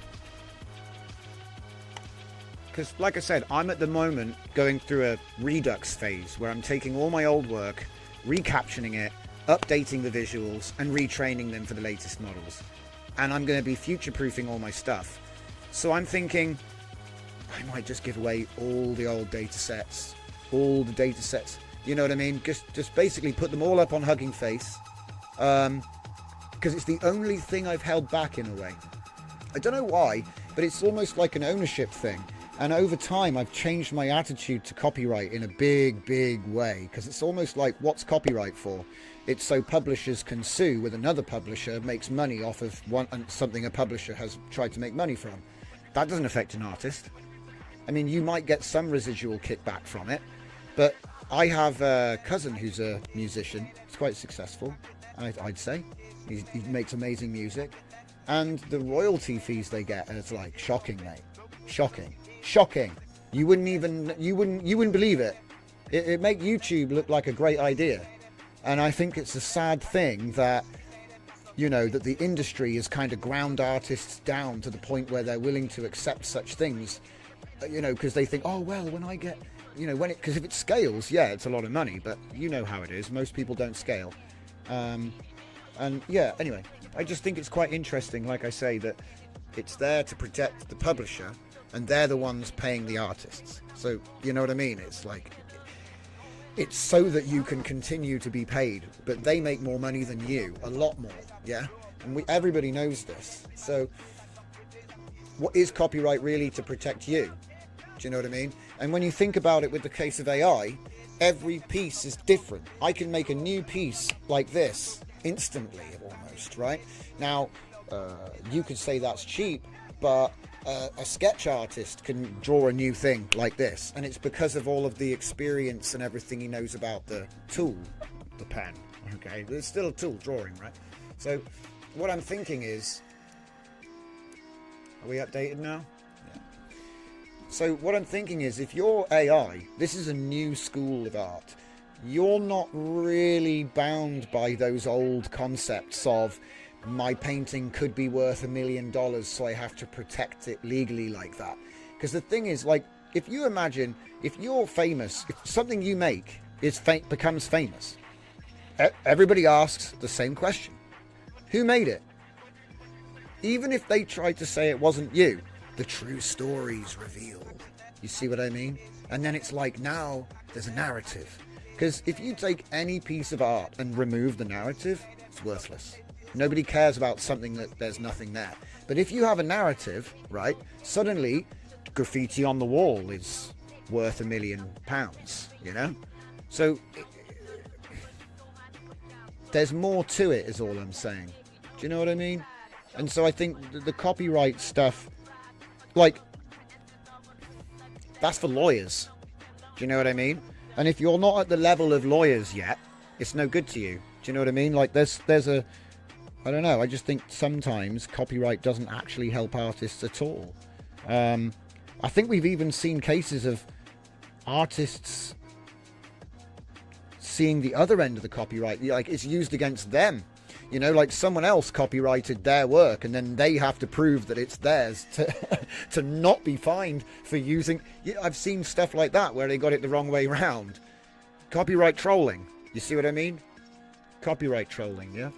A: because like I said, I'm at the moment going through a redux phase where I'm taking all my old work, recaptioning it, updating the visuals and retraining them for the latest models. And I'm going to be future-proofing all my stuff. So I'm thinking I might just give away all the old data sets, all the data sets, you know what I mean? Just basically put them all up on Hugging Face, because it's the only thing I've held back in a way. I don't know why, but it's almost like an ownership thing. And over time, I've changed my attitude to copyright in a big, big way, because it's almost like, what's copyright for? It's so publishers can sue with another publisher, makes money off of something a publisher has tried to make money from. That doesn't affect an artist. I mean, you might get some residual kickback from it, but I have a cousin who's a musician. He's quite successful, I'd say. He makes amazing music. And the royalty fees they get is like shocking, mate. Shocking. You wouldn't believe it. It make YouTube look like a great idea. And I think it's a sad thing that, you know, that the industry has kind of ground artists down to the point where they're willing to accept such things, you know, because they think, oh, well, when I get, you know, because if it scales, yeah, it's a lot of money, but you know how it is. Most people don't scale. And yeah, anyway, I just think it's quite interesting, like I say, that it's there to protect the publisher and they're the ones paying the artists. So, you know what I mean? It's like, it's so that you can continue to be paid, but they make more money than you, a lot more, yeah? And everybody knows this. So what is copyright really to protect you? Do you know what I mean? And when you think about it with the case of AI, every piece is different. I can make a new piece like this instantly, almost, right? Now, you could say that's cheap, but a sketch artist can draw a new thing like this, and it's because of all of the experience and everything he knows about the tool, the pen. Okay, but it's still a tool, drawing, right? So what I'm thinking is, are we updated now? Yeah. So what I'm thinking is, if you're AI, this is a new school of art, you're not really bound by those old concepts of my painting could be worth $1 million, so I have to protect it legally like that. Because the thing is, like, if you imagine, if you're famous, if something you make becomes famous, everybody asks the same question: who made it? Even if they tried to say it wasn't you, the true story's revealed. You see what I mean? And then it's like, now there's a narrative. Because if you take any piece of art and remove the narrative, it's worthless. Nobody cares about something that there's nothing there. But if you have a narrative, right, suddenly graffiti on the wall is worth £1 million, you know? So there's more to it, is all I'm saying. Do you know what I mean? And so I think the copyright stuff, like, that's for lawyers. Do you know what I mean? And if you're not at the level of lawyers yet, it's no good to you. Do you know what I mean? Like, there's a, I don't know, I just think sometimes copyright doesn't actually help artists at all. I think we've even seen cases of artists seeing the other end of the copyright, like it's used against them. You know, like someone else copyrighted their work and then they have to prove that it's theirs to not be fined for using. I've seen stuff like that where they got it the wrong way round. Copyright trolling. You see what I mean? Copyright trolling, yeah?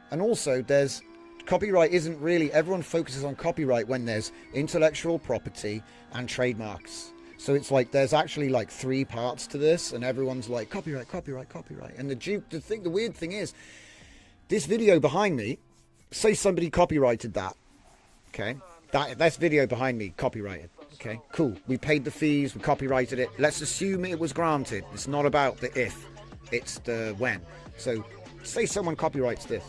A: And also, there's copyright isn't really, everyone focuses on copyright when there's intellectual property and trademarks. So it's like there's actually like 3 parts to this, and everyone's like copyright, copyright, copyright. And the weird thing is, this video behind me, say somebody copyrighted that, okay? That's video behind me, copyrighted, okay? Cool. We paid the fees, we copyrighted it. Let's assume it was granted. It's not about the if, it's the when. So say someone copyrights this.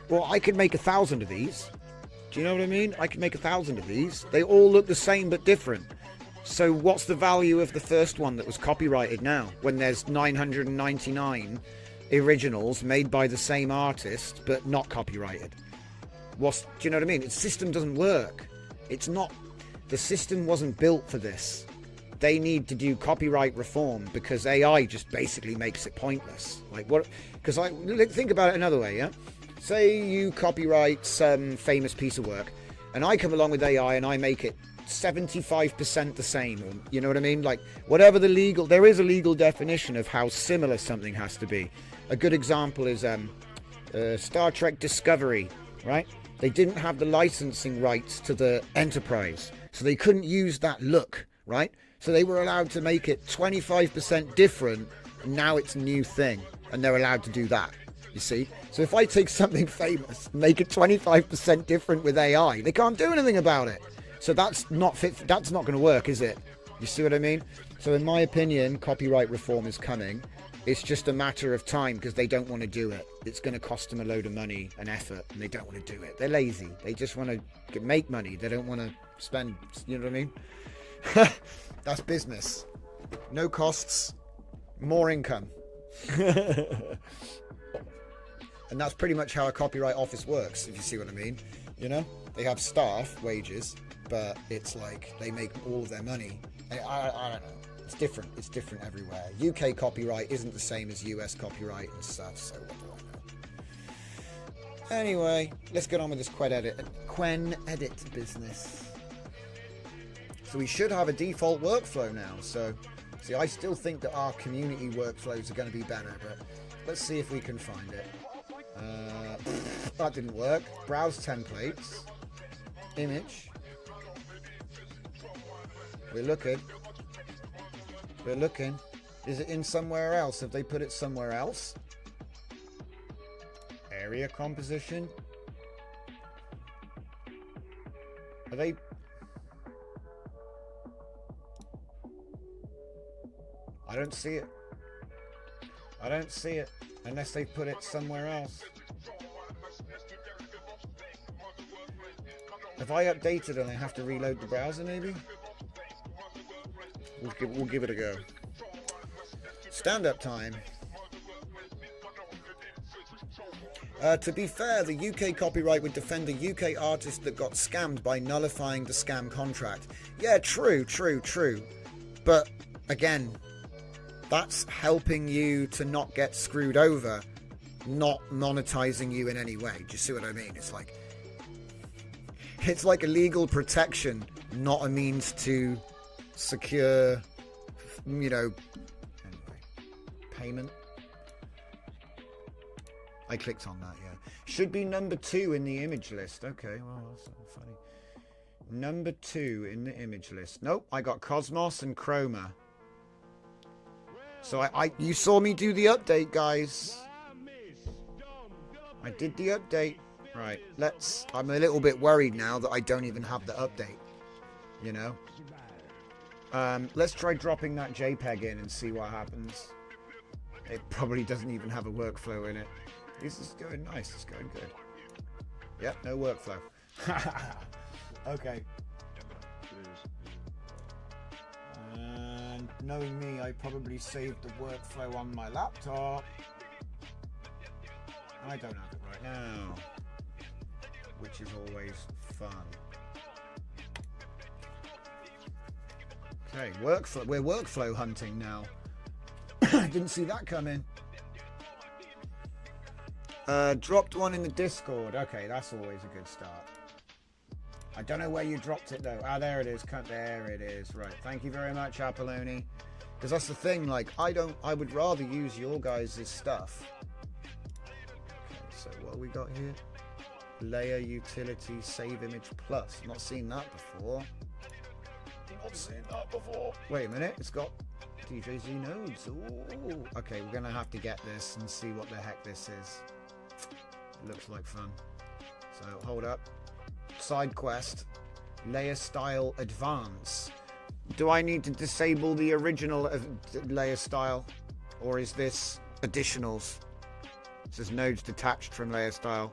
A: Well, I could make 1,000 of these. Do you know what I mean? I could make 1,000 of these. They all look the same but different. So what's the value of the first one that was copyrighted now, when there's 999 originals made by the same artist but not copyrighted? Do you know what I mean? The system doesn't work. It's not. The system wasn't built for this. They need to do copyright reform because AI just basically makes it pointless. Like what? Because think about it another way, yeah? Say you copyright some famous piece of work, and I come along with AI and I make it 75% the same, or, you know what I mean? Like whatever there is a legal definition of how similar something has to be. A good example is Star Trek Discovery, right? They didn't have the licensing rights to the Enterprise, so they couldn't use that look, right? So they were allowed to make it 25% different, and now it's a new thing, and they're allowed to do that. You see? So if I take something famous, make it 25% different with AI, they can't do anything about it. So that's not going to work, is it? You see what I mean? So in my opinion, copyright reform is coming. It's just a matter of time because they don't want to do it. It's going to cost them a load of money and effort, and they don't want to do it. They're lazy. They just want to make money. They don't want to spend, you know what I mean? That's business. No costs, more income. And that's pretty much how a copyright office works, if you see what I mean. You know, they have staff, wages, but it's like they make all of their money. I don't know. It's different. It's different everywhere. UK copyright isn't the same as US copyright and stuff, so what do I know? Anyway, let's get on with this Quen Edit business. So we should have a default workflow now. So, see, I still think that our community workflows are going to be better, but let's see if we can find it. That didn't work. Browse templates. Image. We're looking. Is it in somewhere else? Have they put it somewhere else? Area composition. Are they... I don't see it. I don't see it unless they put it somewhere else. Have I updated and I have to reload the browser maybe? We'll give it a go. Stand-up time. To be fair, the UK copyright would defend the UK artist that got scammed by nullifying the scam contract. Yeah, true. But again, that's helping you to not get screwed over, not monetizing you in any way. Do you see what I mean? It's like a legal protection, not a means to secure, you know, payment. I clicked on that, yeah. Should be number 2 in the image list. Okay, well, that's funny. Number 2 in the image list. Nope, I got Cosmos and Chroma. So you saw me do the update, guys. I did the update. Right, I'm a little bit worried now that I don't even have the update. You know? Let's try dropping that JPEG in and see what happens. It probably doesn't even have a workflow in it. This is going nice. It's going good. Yep, no workflow. Okay. And knowing me, I probably saved the workflow on my laptop. I don't have it right now, which is always fun. Okay, workflow. We're workflow hunting now. Didn't see that coming. Dropped one in the Discord. Okay, that's always a good start. I don't know where you dropped it though. Ah, there it is. There it is. Right. Thank you very much, Apolloni. Because that's the thing. Like, I would rather use your guys' stuff. Okay, so what have we got here? Layer utility save image plus. Not seen that before. Not seen that before. Wait a minute. It's got DJZ nodes. Ooh. Okay, we're gonna have to get this and see what the heck this is. It looks like fun. So hold up. Side quest. Layer style advance. Do I need to disable the original layer style, or is this additionals? It says nodes detached from layer style.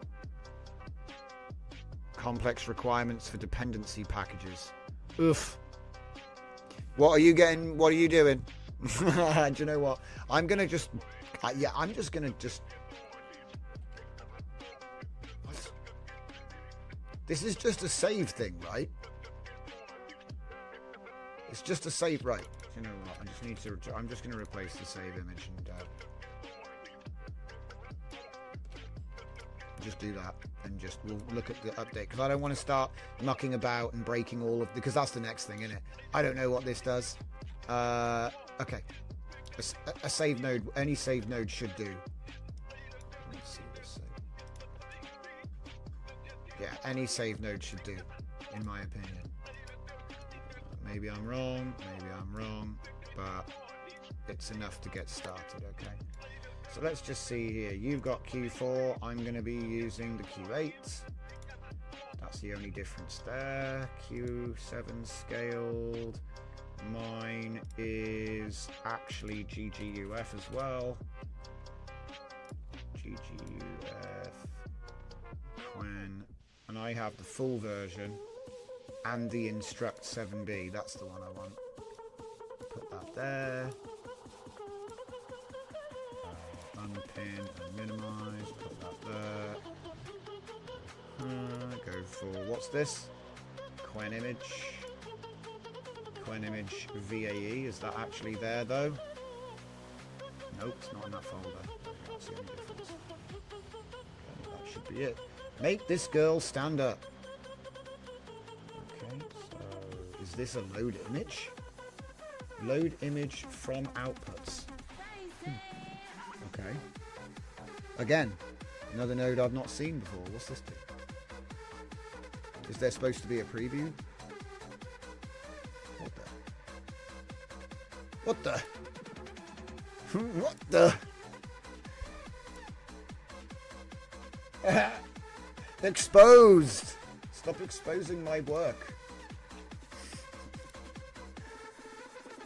A: Complex requirements for dependency packages. Oof. What are you getting? What are you doing? Do you know what? I'm gonna just. I'm just gonna just. What? This is just a save thing, right? It's just a save, right? You know what? I just need to. I'm just gonna replace the save image and just do that, and just we'll look at the update, because I don't want to start mucking about and breaking all of, because that's the next thing, isn't it? I don't know what this does. Okay, a save node, any save node should do. Let's see this save. Yeah, any save node should do, in my opinion. Maybe I'm wrong, but it's enough to get started. Okay. So let's just see here. You've got Q4. I'm going to be using the Q8. That's the only difference there. Q7 scaled. Mine is actually GGUF as well. GGUF. Qwen. And I have the full version and the Instruct 7B. That's the one I want. Put that there. Unpin and minimize, put that there. Go for, what's this? Qwen image VAE, is that actually there though? Nope, it's not in that folder. That's the only difference. Okay, that should be it. Make this girl stand up. Okay, so is this a load image? Load image from outputs. Okay. Again, another node I've not seen before. What's this do? Is there supposed to be a preview? What the? What the? Exposed! Stop exposing my work.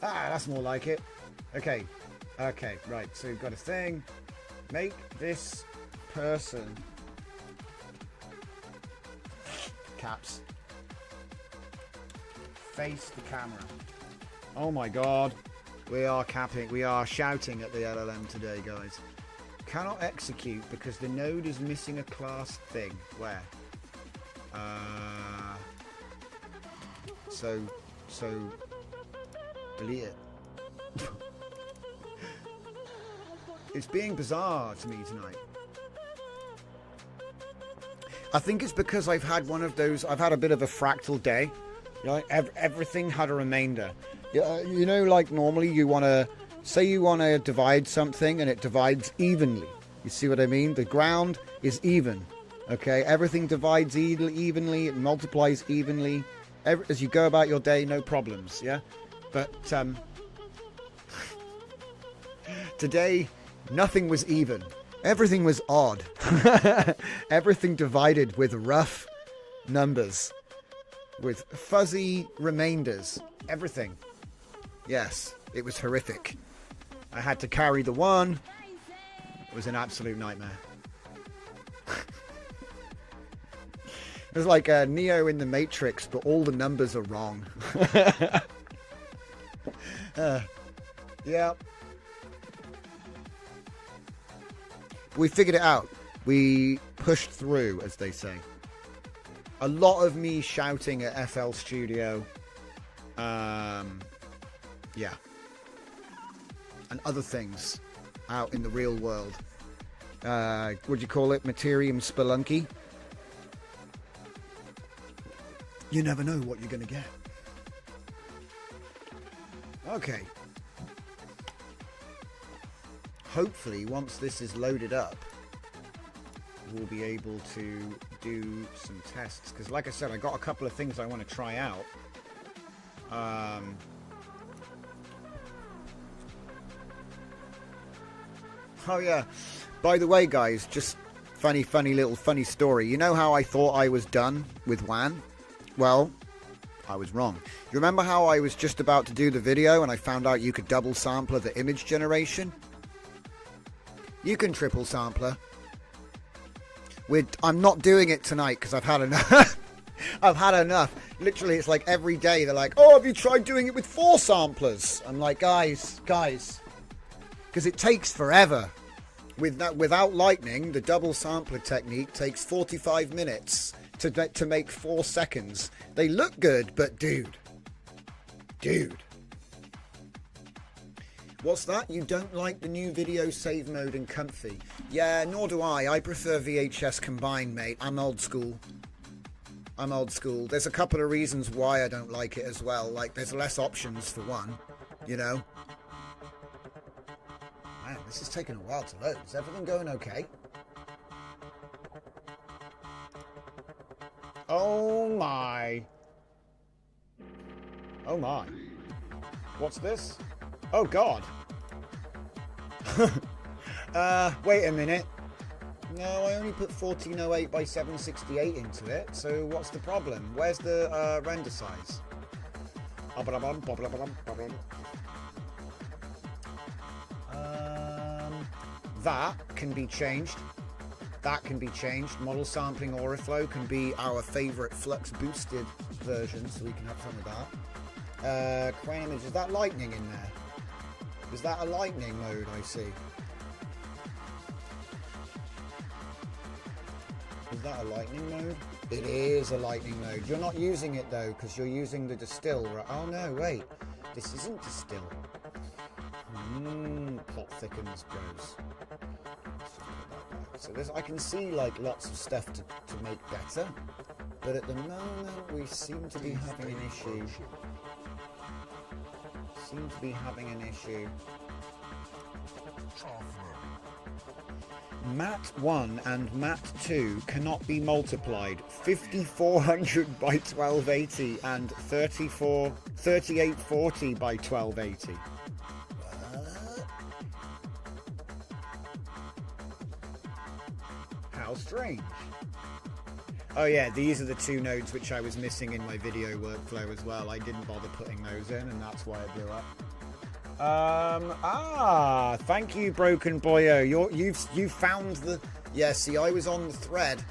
A: Ah, that's more like it. Okay. Okay, right, so we've got a thing. Make this person caps face the camera. Oh my god. We are capping, we are shouting at the LLM today, guys. Cannot execute because the node is missing a class thing. Where? So delete it. It's being bizarre to me tonight. I think it's because I've had one of those, I've had a bit of a fractal day. You know, everything had a remainder. You know, like normally you want to, say you want to divide something and it divides evenly. You see what I mean? The ground is even. Okay, everything divides evenly, it multiplies evenly. As you go about your day, no problems, yeah? But today, nothing was even. Everything was odd. Everything divided with rough numbers, with fuzzy remainders. Everything. Yes, it was horrific. I had to carry the 1. It was an absolute nightmare. It was like Neo in the Matrix, but all the numbers are wrong. Yeah. We figured it out. We pushed through, as they say. A lot of me shouting at FL Studio. Yeah. And other things out in the real world. Would you call it Materium Spelunky? You never know what you're going to get. Okay. Hopefully, once this is loaded up, we'll be able to do some tests. Because like I said, I got a couple of things I want to try out. Oh yeah. By the way, guys, just funny story. You know how I thought I was done with WAN? Well, I was wrong. You remember how I was just about to do the video and I found out you could double sampler the image generation? You can triple sampler. I'm not doing it tonight because I've had enough. I've had enough. Literally, it's like every day they're like, oh, have you tried doing it with 4 samplers? I'm like, guys. Because it takes forever. Without lightning, the double sampler technique takes 45 minutes to make 4 seconds. They look good, but dude. What's that? You don't like the new video save mode and comfy? Yeah, nor do I. I prefer VHS combined, mate. I'm old school. There's a couple of reasons why I don't like it as well. Like, there's less options for one, you know. Man, this is taking a while to load. Is everything going okay? Oh my. What's this? Oh god. Wait a minute. No, I only put 1408 by 768 into it, so what's the problem? Where's the render size? That can be changed. Model sampling Auraflow can be our favorite flux boosted version, so we can have fun with that. Crane image, is that lightning in there? Is that a lightning mode I see? Is that a lightning mode? It is a lightning mode. You're not using it though, because you're using the distill. Right? Oh no, wait. This isn't distill. Plot thickens, bros. So I can see like lots of stuff to make better, but at the moment we seem to be having an issue. Mat 1 and Mat 2 cannot be multiplied. 5400 by 1280 and 3840 by 1280. How strange. Oh yeah, these are the 2 nodes which I was missing in my video workflow as well. I didn't bother putting those in, and that's why it blew up. Thank you, Broken Boyo. You found the... Yeah, see, I was on the thread.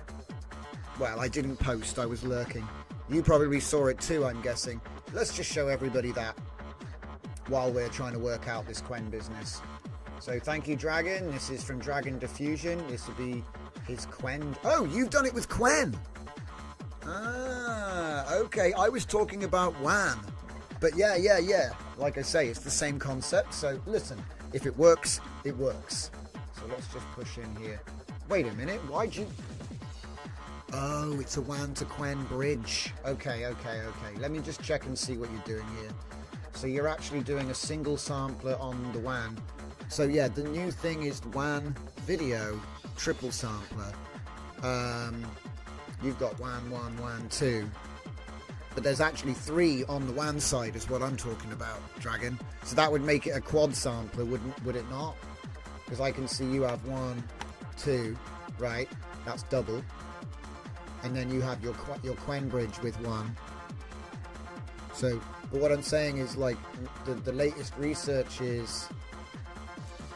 A: Well, I didn't post, I was lurking. You probably saw it too, I'm guessing. Let's just show everybody that while we're trying to work out this Quen business. So thank you, Dragon. This is from Dragon Diffusion. This will be his Quen. Oh, you've done it with Quen. Okay. I was talking about WAN. But yeah. Like I say, it's the same concept. So listen, if it works, it works. So let's just push in here. Wait a minute. Why'd you... Oh, it's a WAN to Quen bridge. Okay. Let me just check and see what you're doing here. So you're actually doing a single sampler on the WAN. So yeah, the new thing is WAN video triple sampler. You've got WAN 1, WAN 2. But there's actually 3 on the WAN side is what I'm talking about, Dragon. So that would make it a quad sampler, would it not? Because I can see you have 1, 2, right? That's double. And then you have your Quen bridge with 1. So, but what I'm saying is, like, the latest research is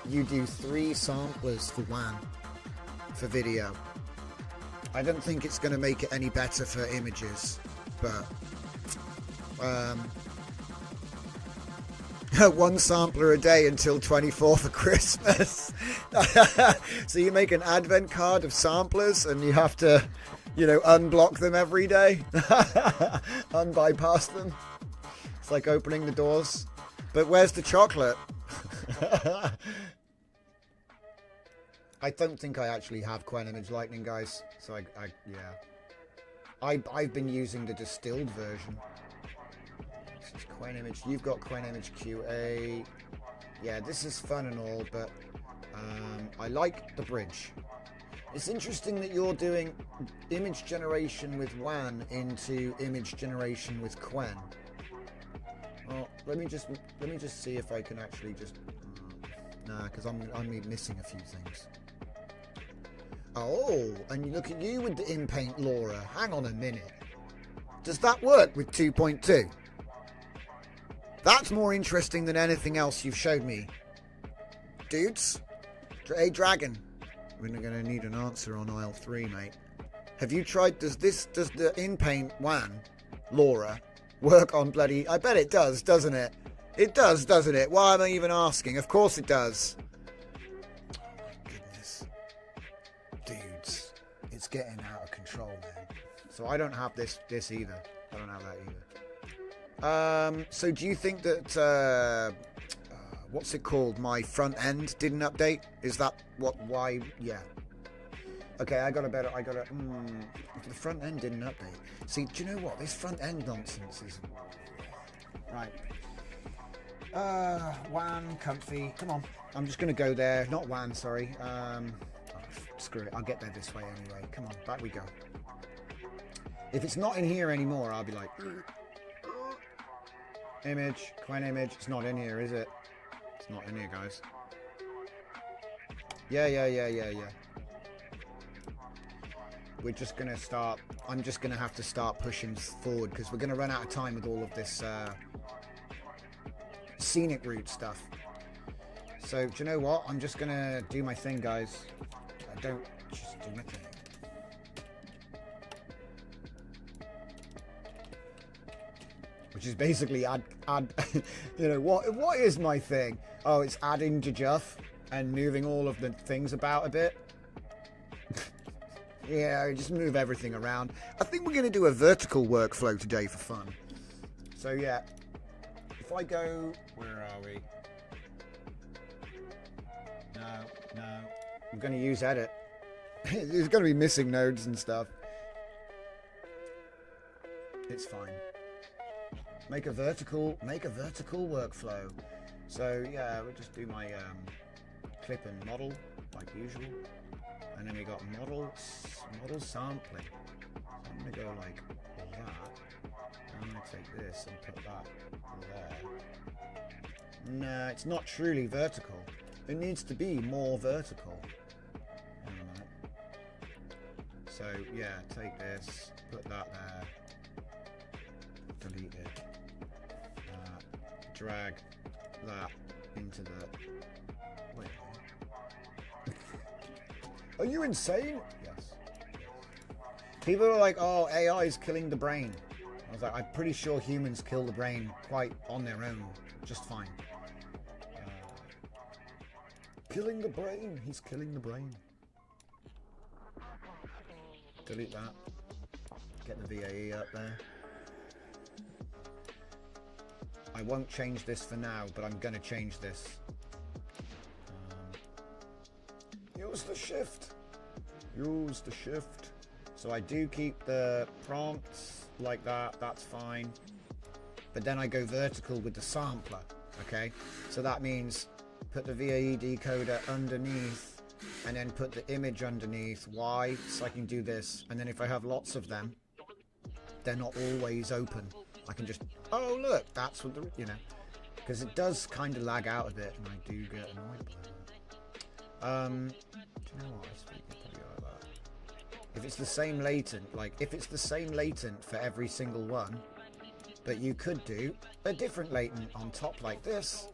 A: you do 3 samplers for WAN for video. I don't think it's going to make it any better for images, but 1 sampler a day until 24 for Christmas. So you make an advent card of samplers and you have to, you know, unblock them every day, unbypass them. It's like opening the doors. But where's the chocolate? I don't think I actually have Quen Image Lightning, guys. So I've been using the distilled version. This is Quen Image. You've got Quen Image QA. Yeah, this is fun and all, but I like the bridge. It's interesting that you're doing image generation with WAN into image generation with Quen. Well, let me just see if I can actually just. Nah, because I'm missing a few things. Oh, and look at you with the in-paint LoRa. Hang on a minute. Does that work with 2.2? That's more interesting than anything else you've showed me. Dudes? Hey, Dragon. We're going to need an answer on aisle 3, mate. Have you tried, does the in-paint WAN LoRa work on bloody... I bet it does, doesn't it? It does, doesn't it? Why am I even asking? Of course it does. It's getting out of control, man. So I don't have this either. I don't have that either. So do you think that what's it called? My front end didn't update? Is that why? Yeah. Okay, the front end didn't update. See, do you know what? This front end nonsense is right. WAN, comfy. Come on. I'm just gonna go there. Not WAN, sorry. Screw it, I'll get there this way anyway. Come on, back we go. If it's not in here anymore, I'll be like... Image, Quen Image. It's not in here, is it? It's not in here, guys. Yeah. We're just going to start... I'm just going to have to start pushing forward because we're going to run out of time with all of this scenic route stuff. So, do you know what? I'm just going to do my thing, guys. Don't just do my thing. Which is basically add you know, what is my thing? Oh, it's adding Juff and moving all of the things about a bit. Yeah, just move everything around. I think we're going to do a vertical workflow today for fun. So yeah, if I go, where are we? No. I'm going to use edit. There's going to be missing nodes and stuff. It's fine. Make a vertical workflow. So yeah, we'll just do my clip and model like usual, and then we got model sampling. So I'm going to go like that. I'm going to take this and put that there. No, it's not truly vertical. It needs to be more vertical. So yeah, take this, put that there, delete it, drag that into the... Wait. Are you insane? Yes. People are like, oh, AI is killing the brain. I was like, I'm pretty sure humans kill the brain quite on their own, just fine. Killing the brain. He's killing the brain. Delete that. Get the VAE up there. I won't change this for now, but I'm going to change this. Use the shift. Use the shift. So I do keep the prompts like that. That's fine. But then I go vertical with the sampler. Okay. So that means put the VAE decoder underneath and then put the image underneath. Why? So I can do this. And then if I have lots of them, they're not always open. I can just, oh look, that's what the, you know, because it does kind of lag out a bit and I do get annoyed by that. Do you know what? I speak probably like that. If it's the same latent, like if it's the same latent for every single one, but you could do a different latent on top like this.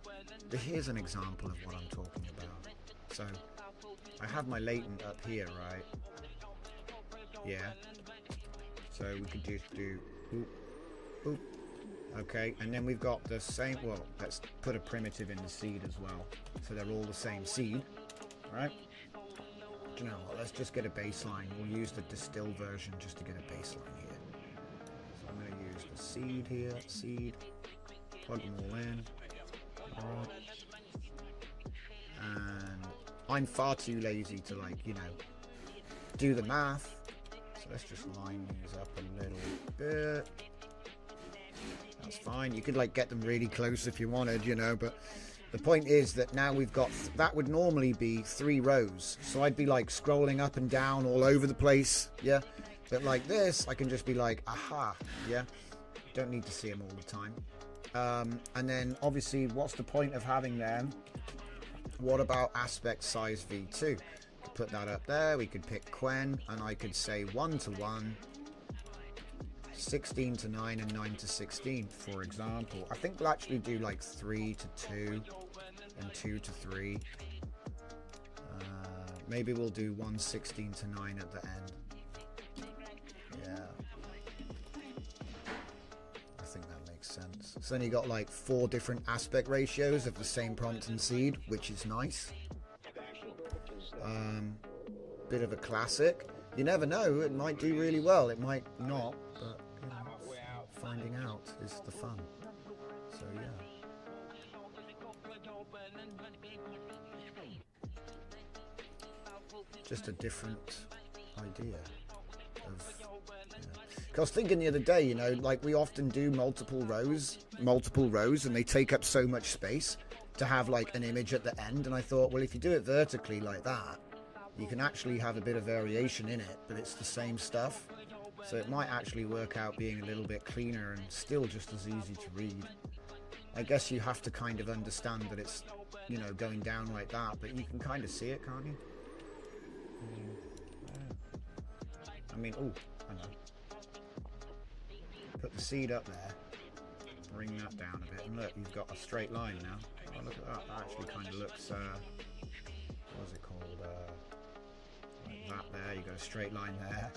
A: But here's an example of what I'm talking about. So I have my latent up here, right? Yeah. So we could just do boop, boop. Okay, and then we've got the same, well, let's put a primitive in the seed as well. So they're all the same seed, right? Do you know what, let's just get a baseline. We'll use the distilled version just to get a baseline here. So I'm going to use the seed here, seed, plug them all in. Right. And I'm far too lazy to, like, you know, do the math. So let's just line these up a little bit. That's fine. You could like get them really close if you wanted, you know, but the point is that now we've got, that would normally be 3 rows. So I'd be like scrolling up and down all over the place. Yeah. But like this, I can just be like, aha. Yeah. Don't need to see them all the time. And then obviously, what's the point of having them? What about aspect size V2? Could put that up there. We could pick Quen, and I could say 1 to 1, 16 to 9, and 9 to 16, for example. I think we'll actually do like 3 to 2 and 2 to 3. Maybe we'll do 1 16 to 9 at the end. Yeah. I think that makes sense. So then you got like 4 different aspect ratios of the same prompt and seed, which is nice. Bit of a classic. You never know, it might do really well, it might not, but you know, finding out is the fun. So yeah. Just a different idea of, I was thinking the other day, you know, like we often do multiple rows, and they take up so much space to have like an image at the end, and I thought, well, if you do it vertically like that, you can actually have a bit of variation in it, but it's the same stuff, so it might actually work out being a little bit cleaner and still just as easy to read. I guess you have to kind of understand that it's, you know, going down like that, but you can kind of see it, can't you? I mean, oh, I know. Put the seed up there, bring that down a bit, and look, you've got a straight line now. Oh, look at that, that actually kind of looks, what is it called, like that there, you got a straight line there.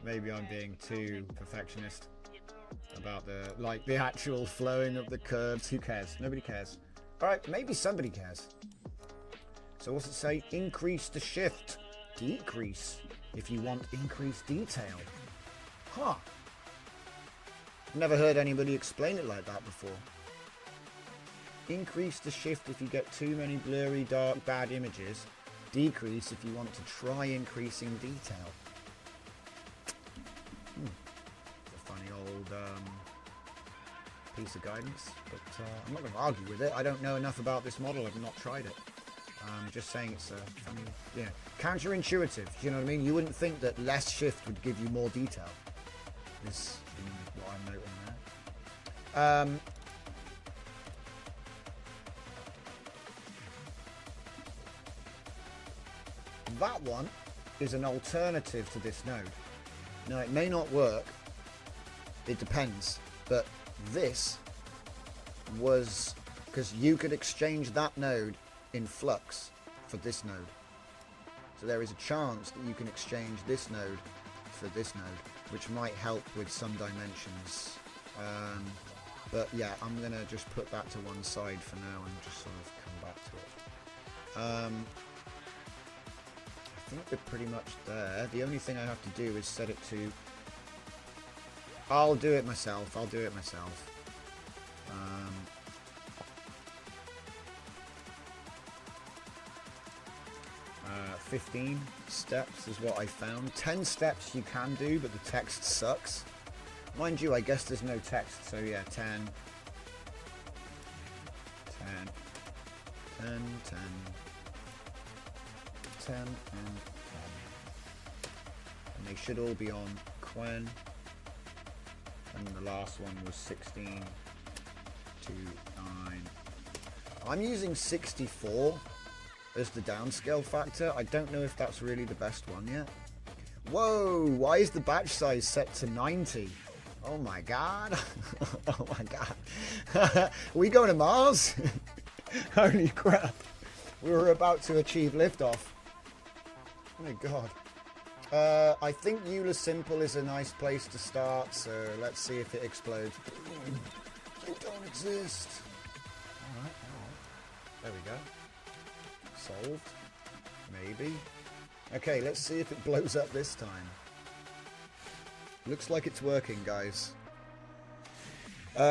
A: Maybe I'm being too perfectionist about the actual flowing of the curves. Who cares? Nobody cares. Alright, maybe somebody cares. So what's it say? Increase the shift. Decrease if you want increased detail. Huh. Never heard anybody explain it like that before. Increase the shift if you get too many blurry, dark, bad images. Decrease if you want to try increasing detail. It's a funny old piece of guidance, but I'm not going to argue with it. I don't know enough about this model. I've not tried it. I'm just saying it's a funny, yeah, counterintuitive. You know what I mean? You wouldn't think that less shift would give you more detail. Is what I'm noting there. That one is an alternative to this node. Now it may not work, it depends, but this was because you could exchange that node in Flux for this node. So there is a chance that you can exchange this node for this node, which might help with some dimensions. But yeah, I'm gonna just put that to one side for now and just sort of come back to it. I think we're pretty much there. The only thing I have to do is set it to... I'll do it myself. 15 steps is what I found. 10 steps you can do, but the text sucks. Mind you, I guess there's no text, so yeah, 10, 10, 10, 10, 10, and 10. And they should all be on Quen. And the last one was 16 to 9 I'm using 64 as the downscale factor. I don't know if that's really the best one yet. Whoa, why is the batch size set to 90? Oh my god. Oh my god. Are we going to Mars? Holy crap. We were about to achieve liftoff. Oh my god. I think Euler Simple is a nice place to start, so let's see if it explodes. They don't exist. Alright. There we go. Solved. Maybe. Okay, let's see if it blows up this time. Looks like it's working, guys.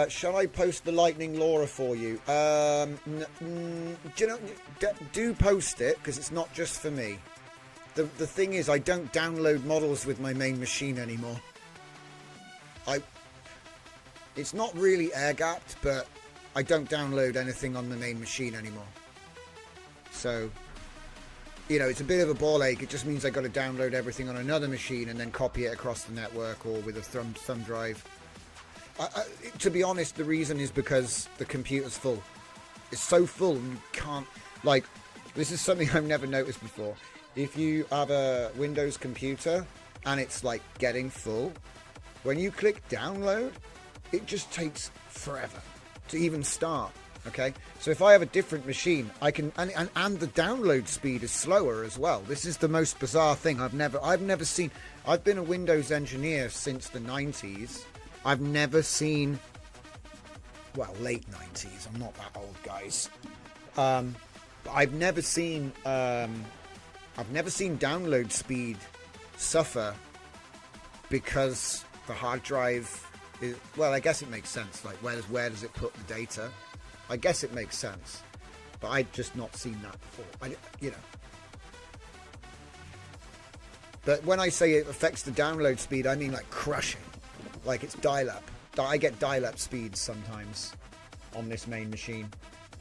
A: Shall I post the Lightning LoRa for you? Do you know, do post it, because it's not just for me. The thing is, I don't download models with my main machine anymore. It's not really air-gapped, but I don't download anything on the main machine anymore. So, you know, it's a bit of a ball ache. It just means I got to download everything on another machine and then copy it across the network or with a thumb drive. To be honest, the reason is because the computer's full. It's so full and you can't, like, this is something I've never noticed before. If you have a Windows computer and it's like getting full, when you click download, it just takes forever to even start. Okay, so if I have a different machine, I can, and the download speed is slower as well. This is the most bizarre thing I've never seen. I've been a Windows engineer since the 90s. I've never seen, well, late 90s. I'm not that old, guys. I've never seen download speed suffer because the hard drive is, well, I guess it makes sense. Like, where does it put the data? I guess it makes sense, but I'd just not seen that before. You know. But when I say it affects the download speed, I mean like crushing. Like it's dial-up. I get dial-up speeds sometimes on this main machine.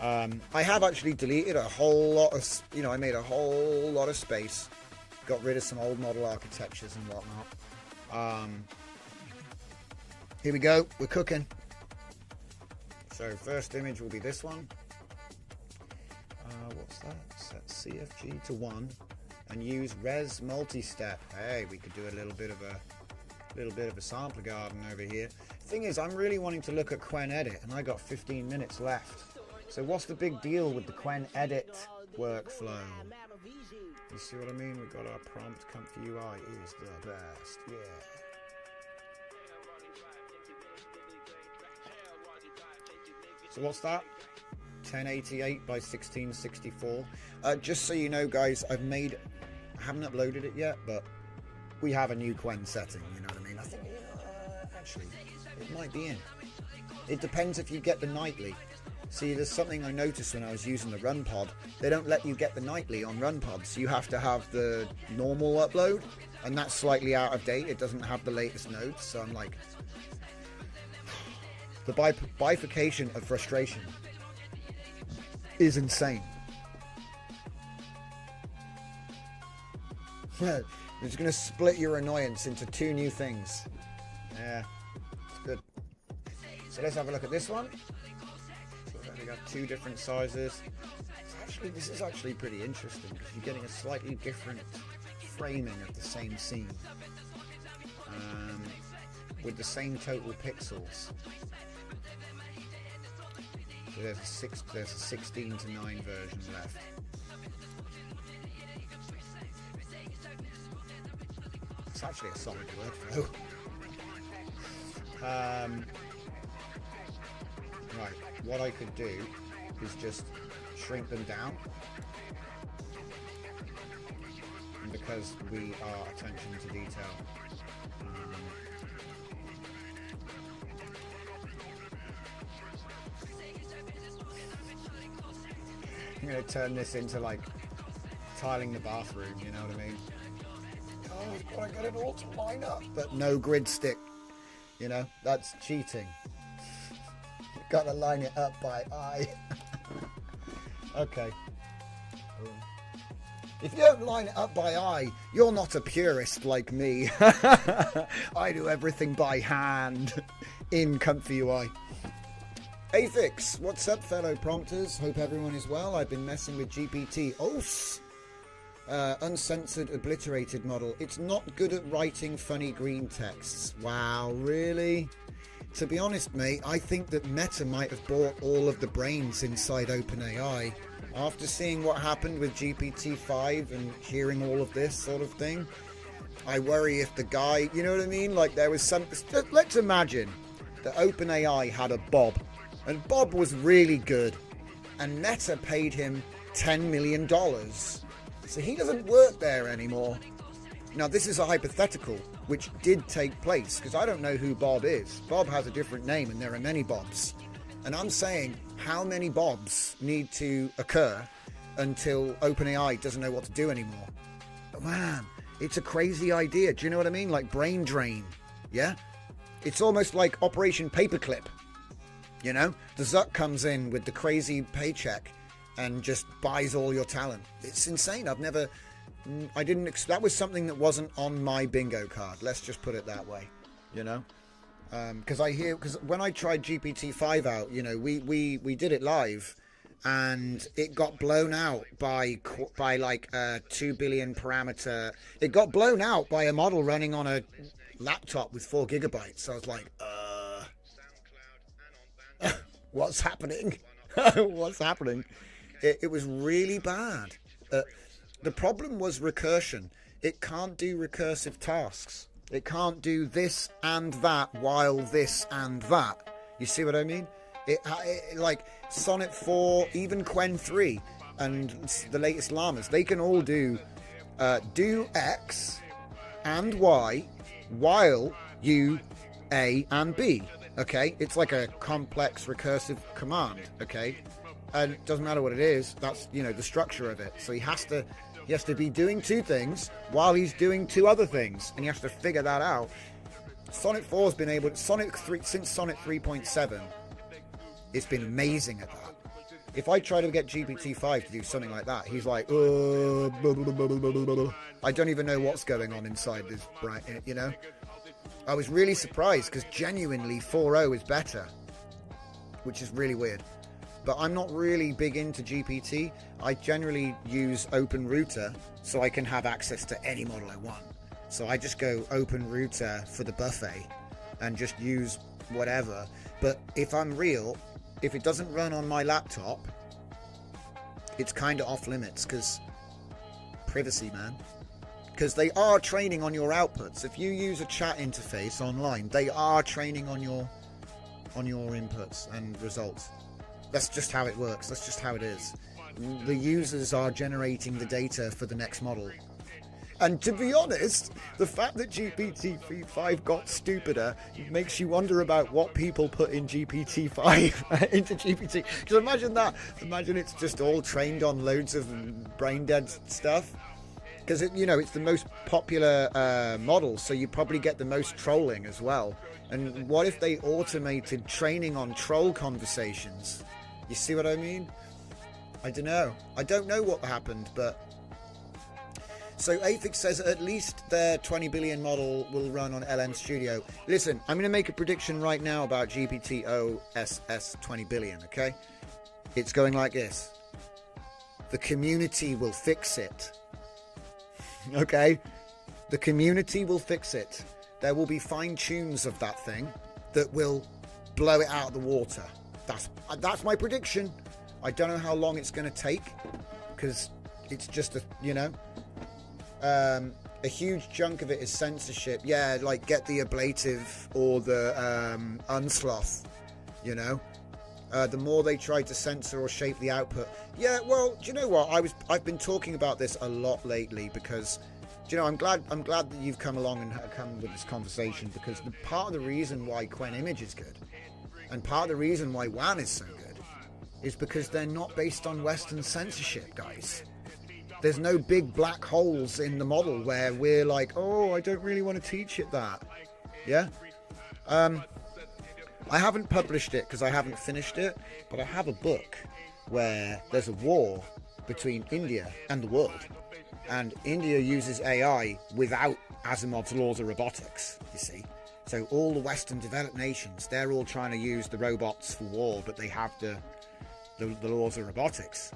A: I have actually deleted a whole lot of, you know, I made a whole lot of space. Got rid of some old model architectures and whatnot. Here we go. We're cooking. So first image will be this one. What's that? Set CFG to 1 and use res multi-step. Hey, we could do a little bit of a sampler garden over here. Thing is, I'm really wanting to look at Qwen Edit, and I got 15 minutes left. So what's the big deal with the Qwen Edit workflow? You see what I mean? We've got our prompt. Comfy UI is the best. Yeah. So what's that? 1088 by 1664. Just so you know, guys, I haven't uploaded it yet, but we have a new Qwen setting, you know what I mean? I think, actually, it might be in. It depends if you get the nightly. See, there's something I noticed when I was using the RunPod. They don't let you get the nightly on RunPods. You have to have the normal upload, and that's slightly out of date. It doesn't have the latest nodes, so I'm like... The bifurcation of frustration is insane. It's going to split your annoyance into two new things. Yeah, it's good. So let's have a look at this one. So we got two different sizes. This is actually pretty interesting because you're getting a slightly different framing of the same scene with the same total pixels. So there's a 16 to 9 version left. It's actually a solid workflow. Right, what I could do is just shrink them down. And because we are attention to detail, I'm going to turn this into like tiling the bathroom, you know what I mean? Oh, I've got to get it all to line up. But no grid stick, you know, that's cheating. You've got to line it up by eye. Okay. If you don't line it up by eye, you're not a purist like me. I do everything by hand in Comfy UI. Afix, what's up, fellow prompters? Hope everyone is well. I've been messing with GPT. Uncensored, obliterated model. It's not good at writing funny green texts. Wow, really? To be honest, mate, I think that Meta might have bought all of the brains inside OpenAI. After seeing what happened with GPT-5 and hearing all of this sort of thing, I worry if the guy, you know what I mean? Like there was some, let's imagine that OpenAI had a Bob, and Bob was really good, and Meta paid him $10 million. So he doesn't work there anymore. Now this is a hypothetical, which did take place, because I don't know who Bob is. Bob has a different name, and there are many Bobs. And I'm saying, how many Bobs need to occur until OpenAI doesn't know what to do anymore? But man, it's a crazy idea. Do you know what I mean? Like brain drain. Yeah? It's almost like Operation Paperclip. You know? The Zuck comes in with the crazy paycheck and just buys all your talent. It's insane. that was something that wasn't on my bingo card. Let's just put it that way. You know? Because when I tried GPT-5 out, you know, we did it live, and it got blown out by like a 2 billion parameter. It got blown out by a model running on a laptop with 4 gigabytes. So I was like, what's happening? What's happening? It was really bad. The problem was recursion. It can't do recursive tasks. It can't do this and that while this and that. You see what I mean? It like Sonnet 4, even Qwen 3, and the latest llamas, they can all do X and Y while you A and B. Okay? It's like a complex recursive command. Okay? And it doesn't matter what it is. That's, you know, the structure of it. So he has to be doing 2 things while he's doing 2 other things, and he has to figure that out. Sonnet 4 has been able to, since Sonnet 3.7, it's been amazing at that. If I try to get GPT-5 to do something like that, he's like, blah, blah, blah, blah, blah. I don't even know what's going on inside this brain, you know? I was really surprised, because genuinely 4.0 is better, which is really weird. But I'm not really big into GPT. I generally use OpenRouter so I can have access to any model I want. So I just go OpenRouter for the buffet and just use whatever. But if I'm real, if it doesn't run on my laptop, it's kind of off limits, because privacy, man. Because they are training on your outputs. If you use a chat interface online, they are training on your inputs and results. That's just how it works. That's just how it is. The users are generating the data for the next model. And to be honest, the fact that GPT-5 got stupider makes you wonder about what people put in GPT-5 into GPT. Because imagine that. Imagine it's just all trained on loads of brain dead stuff. Because it's the most popular model, so you probably get the most trolling as well. And what if they automated training on troll conversations? You see what I mean? I don't know. I don't know what happened, but... So Afix says at least their 20 billion model will run on LM Studio. Listen, I'm going to make a prediction right now about GPT OSS 20 billion, okay? It's going like this. The community will fix it. Okay? The community will fix it. There will be fine-tunes of that thing that will blow it out of the water. That's my prediction. I don't know how long it's going to take, because it's just a huge chunk of it is censorship. Yeah, like get the ablative or the unsloth, the more they try to censor or shape the output. Yeah, well, do you know what? I've been talking about this a lot lately, because I'm glad that you've come along and come with this conversation, because part of the reason why Qwen Image is good, and part of the reason why WAN is so good, is because they're not based on Western censorship, guys. There's no big black holes in the model where we're like, oh, I don't really want to teach it that. Yeah? I haven't published it because I haven't finished it, but I have a book where there's a war between India and the world. And India uses AI without Asimov's laws of robotics, you see. So all the Western developed nations, they're all trying to use the robots for war, but they have the laws of robotics.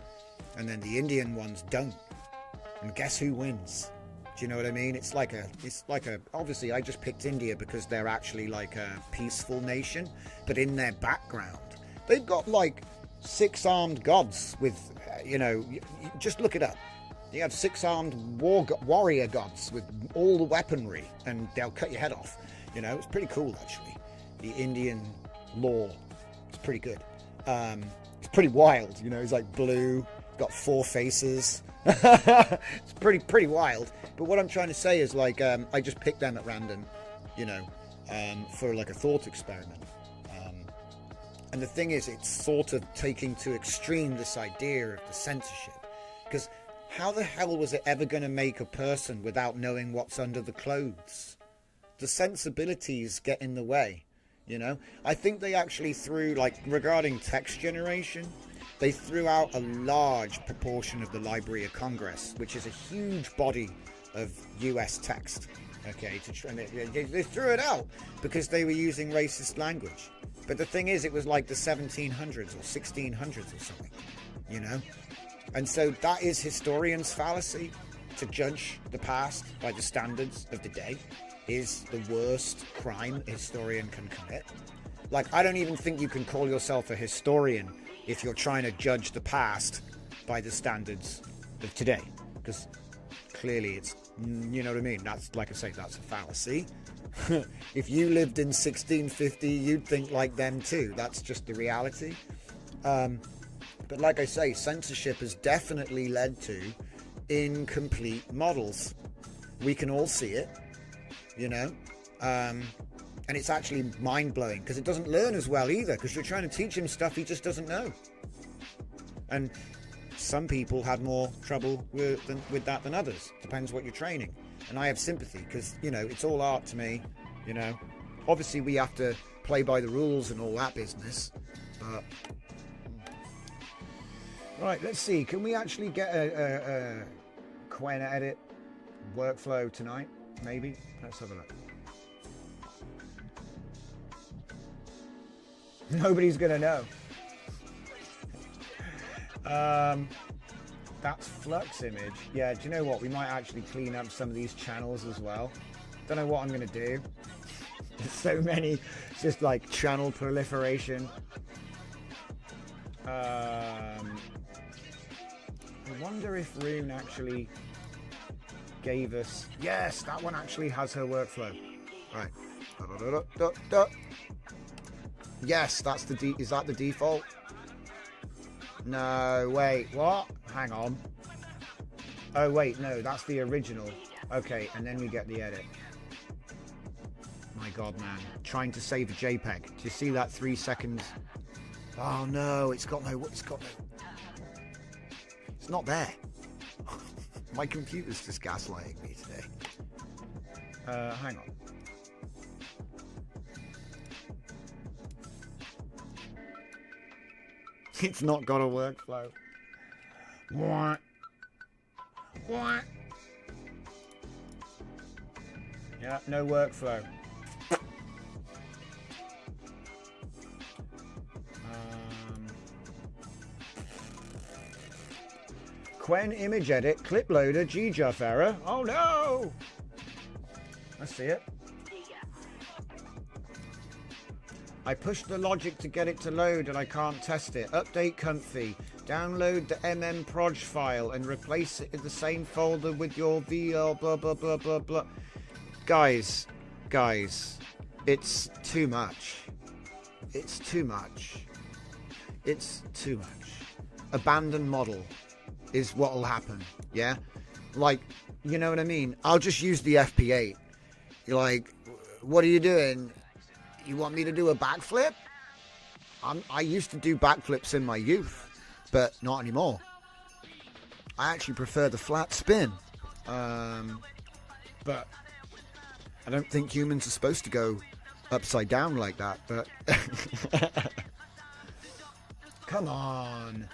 A: And then the Indian ones don't. And guess who wins? Do you know what I mean? It's like a, obviously I just picked India because they're actually like a peaceful nation, but in their background, they've got like 6-armed gods with, just look it up. You have 6-armed warrior gods with all the weaponry, and they'll cut your head off. It's pretty cool, actually. The Indian law is pretty good. It's pretty wild, it's like blue, got 4 faces. It's pretty wild. But what I'm trying to say is, like, I just picked them at random, for like a thought experiment. And the thing is, it's sort of taking to extreme this idea of the censorship. Because how the hell was it ever going to make a person without knowing what's under the clothes? The sensibilities get in the way, I think they actually threw, like, regarding text generation, they threw out a large proportion of the Library of Congress, which is a huge body of US text. Okay, they threw it out because they were using racist language. But the thing is, it was like the 1700s or 1600s or something, And so that is historians' fallacy. To judge the past by the standards of the day is the worst crime a historian can commit. Like, I don't even think you can call yourself a historian if you're trying to judge the past by the standards of today. Because clearly it's, you know what I mean? That's, like I say, that's a fallacy. If you lived in 1650, you'd think like them too. That's just the reality. But like I say, censorship has definitely led to incomplete models. We can all see it, and it's actually mind-blowing because it doesn't learn as well either, because you're trying to teach him stuff he just doesn't know. And some people had more trouble with that than others. Depends what you're training. And I have sympathy because, it's all art to me, Obviously we have to play by the rules and all that business. But right, let's see. Can we actually get a Quen edit workflow tonight? Maybe. Let's have a look. Nobody's gonna know. That's Flux image. Yeah, do you know what? We might actually clean up some of these channels as well. Don't know what I'm gonna do. There's so many. It's just like channel proliferation. I wonder if Rune actually gave us... Yes, that one actually has her workflow. Right. Yes, that's the is that the default? No, wait, what? Hang on. Oh, wait, no, that's the original. Okay, and then we get the edit. My God, man. Trying to save a JPEG. Do you see that 3 seconds? Oh, no, it's got no... It's not there. My computer's just gaslighting me today. Hang on. It's not got a workflow. What? Yeah, no workflow. Quen image edit, clip loader, GJUF error. Oh no! I see it. I pushed the logic to get it to load and I can't test it. Update Comfy. Download the mmproj file and replace it in the same folder with your VL blah blah blah blah blah. Guys, it's too much. It's too much. It's too much. Abandon model is what will happen, yeah? Like, you know what I mean? I'll just use the FP8. You're like, what are you doing? You want me to do a backflip? I used to do backflips in my youth, but not anymore. I actually prefer the flat spin. But I don't think humans are supposed to go upside down like that, but... Come on.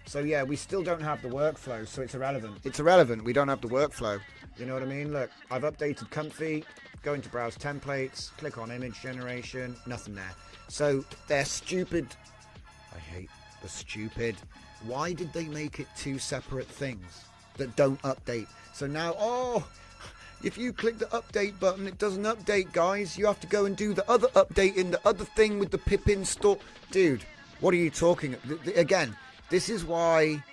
A: So yeah, we still don't have the workflow, so it's irrelevant. It's irrelevant. We don't have the workflow. You know what I mean? Look, I've updated Comfy, go into browse templates, click on image generation, nothing there. So they're stupid. I hate the stupid. Why did they make it two separate things that don't update? So now, if you click the update button, it doesn't update, guys. You have to go and do the other update in the other thing with the pip install. Dude, what are you talking? Again, this is why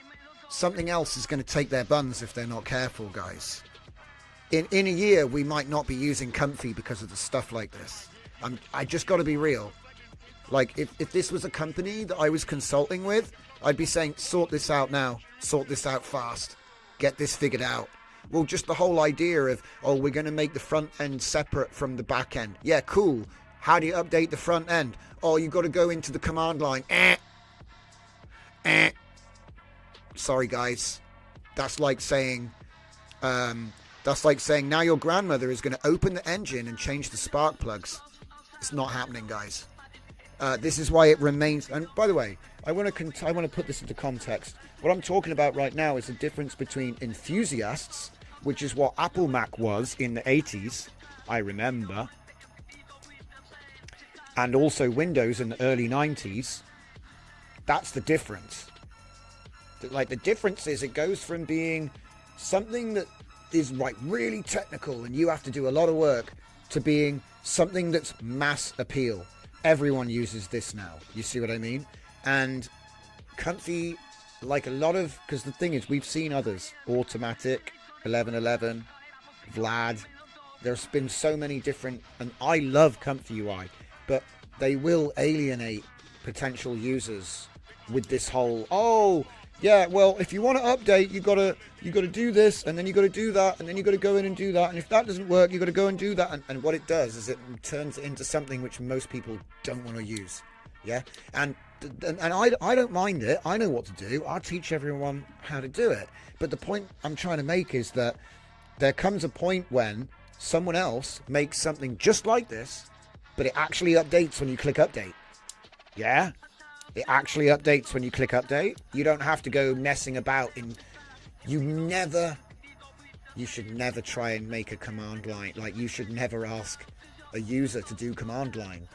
A: something else is going to take their buns if they're not careful, guys. In a year, we might not be using Comfy because of the stuff like this. I just got to be real. Like, if this was a company that I was consulting with, I'd be saying, sort this out now. Sort this out fast. Get this figured out. Well, just the whole idea of, we're going to make the front end separate from the back end. Yeah, cool. How do you update the front end? You've got to go into the command line. Sorry, guys. That's like saying... now your grandmother is going to open the engine and change the spark plugs. It's not happening, guys. This is why it remains. And by the way, I want to put this into context. What I'm talking about right now is the difference between enthusiasts, which is what Apple Mac was in the 80s, I remember, and also Windows in the early 90s. That's the difference. Like, the difference is it goes from being something that is like really technical and you have to do a lot of work to being something that's mass appeal. Everyone uses this now. You see what I mean? And Comfy, like a lot of, because the thing is, we've seen others, Automatic, 1111, Vlad. There's been so many different, and I love Comfy UI, but they will alienate potential users with this whole, yeah, well, if you want to update, you gotta do this, and then you gotta do that, and then you gotta go in and do that, and if that doesn't work, you gotta go and do that, and what it does is it turns it into something which most people don't want to use, yeah, and I don't mind it. I know what to do. I'll teach everyone how to do it. But the point I'm trying to make is that there comes a point when someone else makes something just like this, but it actually updates when you click update, yeah. It actually updates when you click update. You don't have to go messing about you should never try and make a command line. Like, you should never ask a user to do command line.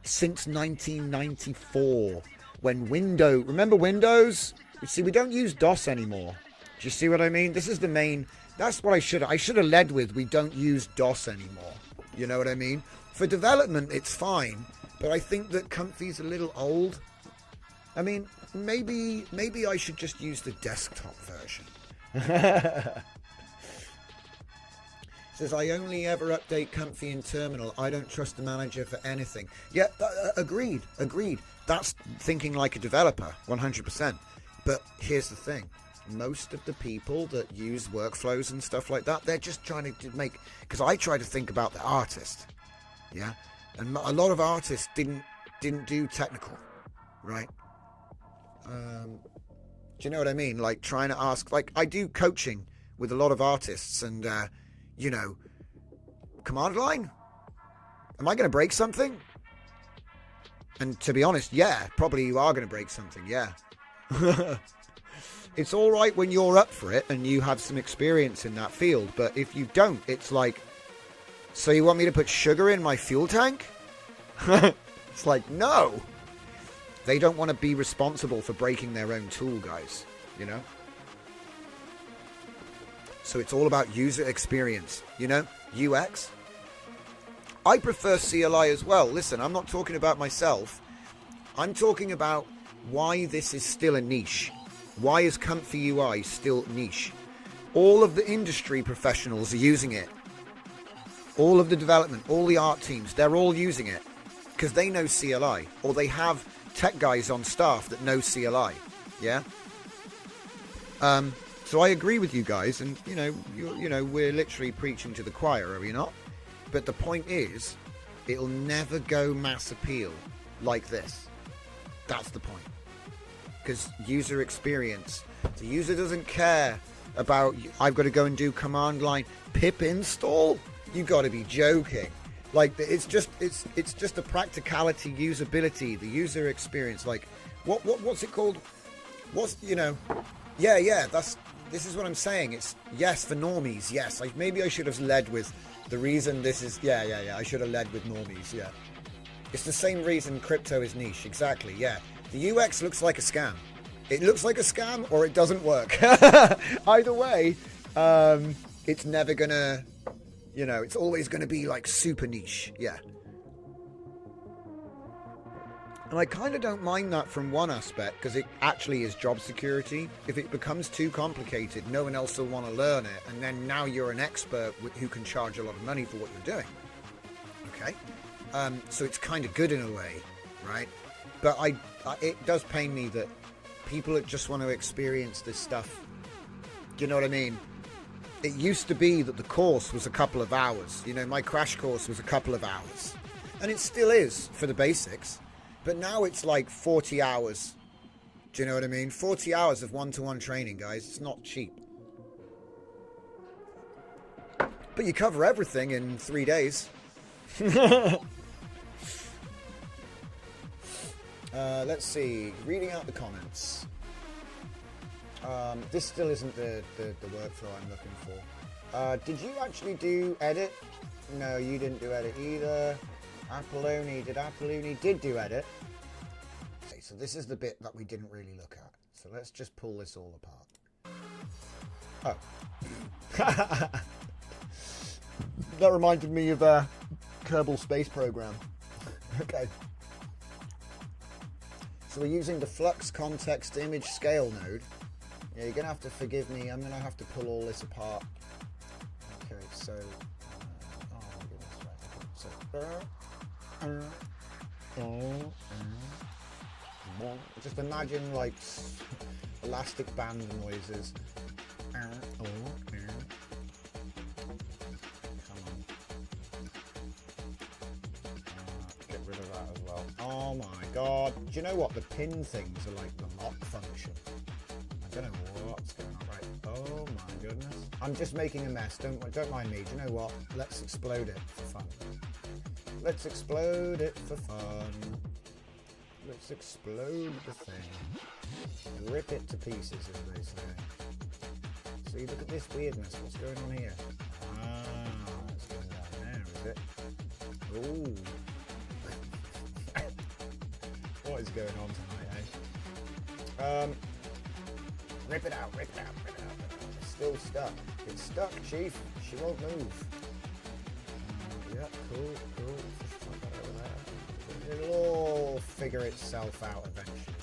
A: Since 1994, when remember Windows? You see, we don't use DOS anymore. Do you see what I mean? This is the main, that's what I should have led with. We don't use DOS anymore. You know what I mean? For development, it's fine. But I think that Comfy's a little old. I mean, maybe I should just use the desktop version. Says, I only ever update Comfy in terminal. I don't trust the manager for anything. Yeah, agreed. That's thinking like a developer, 100%. But here's the thing. Most of the people that use workflows and stuff like that, they're just trying to make... Because I try to think about the artist, yeah? And a lot of artists didn't do technical, right? Do you know what I mean? Like, trying to ask, like, I do coaching with a lot of artists, and command line, am I going to break something? And to be honest, yeah, probably you are going to break something, yeah. It's all right when you're up for it and you have some experience in that field, but if you don't, it's like, so you want me to put sugar in my fuel tank? It's like, no. They don't want to be responsible for breaking their own tool, guys, you know? So it's all about user experience, you know? UX. I prefer CLI as well. Listen, I'm not talking about myself. I'm talking about why this is still a niche. Why is Comfy UI still niche? All of the industry professionals are using it. All of the development, all the art teams, they're all using it because they know CLI, or they have tech guys on staff that know CLI, yeah? So I agree with you guys, and we're literally preaching to the choir, are we not? But the point is, it'll never go mass appeal like this. That's the point. Because user experience, the user doesn't care about, I've got to go and do command line pip install. You got to be joking. Like, it's just a practicality, usability, the user experience. Like, what's it called? Yeah, that's This is what I'm saying. It's, yes, for normies, yes. Maybe I should have led with the reason this is... Yeah. I should have led with normies, yeah. It's the same reason crypto is niche, exactly, yeah. The UX looks like a scam. It looks like a scam or it doesn't work. Either way, it's never gonna... You know, it's always gonna be like super niche, yeah. And I kind of don't mind that from one aspect, because it actually is job security. If it becomes too complicated, no one else will want to learn it, and then now you're an expert who can charge a lot of money for what you're doing. Okay? So it's kind of good in a way, right? But it does pain me that people that just want to experience this stuff, you know what I mean? It used to be that the course was a couple of hours. You know, my crash course was a couple of hours. And it still is for the basics. But now it's like 40 hours. Do you know what I mean? 40 hours of one-to-one training, guys. It's not cheap. But you cover everything in 3 days. Let's see. Reading out the comments. This still isn't the workflow I'm looking for. Did you actually do edit? No, you didn't do edit either. Apollonie did do edit. Okay, so this is the bit that we didn't really look at. So let's just pull this all apart. Oh. That reminded me of Kerbal Space Program. Okay. So we're using the Flux Context Image Scale node. Yeah, you're going to have to forgive me. I'm going to have to pull all this apart. Okay, so... oh my goodness. Just imagine like elastic band noises. Come on. Get rid of that as well. Oh my god. Do you know what? The pin things are like the lock function. I don't know what's going on. Right. Oh my goodness. I'm just making a mess. Don't mind me. Do you know what? Let's explode it for fun. Let's explode it for fun. Let's explode the thing. Rip it to pieces, as they say. See, look at this weirdness. What's going on here? Ah, it's going down there, is it? Ooh. What is going on tonight, eh? Rip it out, rip it out, rip it out. It's still stuck. It's stuck, Chief. She won't move. Yeah, cool. Just put that over there. It'll all figure itself out eventually.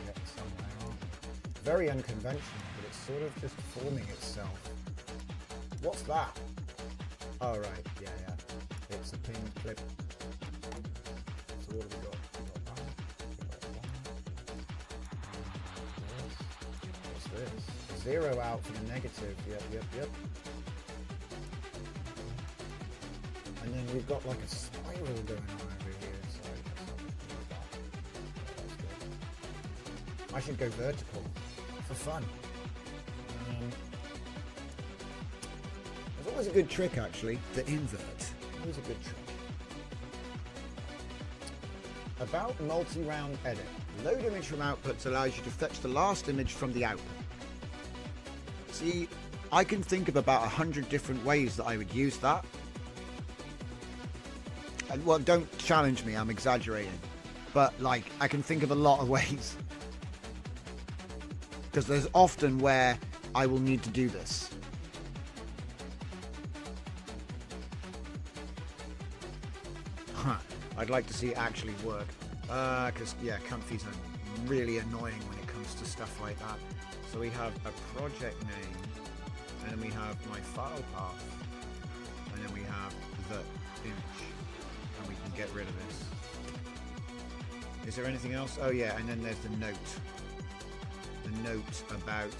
A: Get somewhere. Very unconventional, but it's sort of just forming itself. What's that? Oh, right. Yeah. It's a pin clip. So what have we got? What's this? 0 out for the negative. Yep. And then we've got like a spiral going on over here. So that's good. I should go vertical for fun. There's always a good trick, actually. The invert. Always a good trick. About multi-round edit. Load image from outputs allows you to fetch the last image from the output. See, I can think of about 100 different ways that I would use that. And, well, don't challenge me, I'm exaggerating. But, like, I can think of a lot of ways. Because there's often where I will need to do this. I'd like to see it actually work. Because, yeah, Comfy's are really annoying when it comes to stuff like that. So we have a project name, and then we have my file path, and then we have the image, and we can get rid of this. Is there anything else? Oh yeah, and then there's the note. The note about...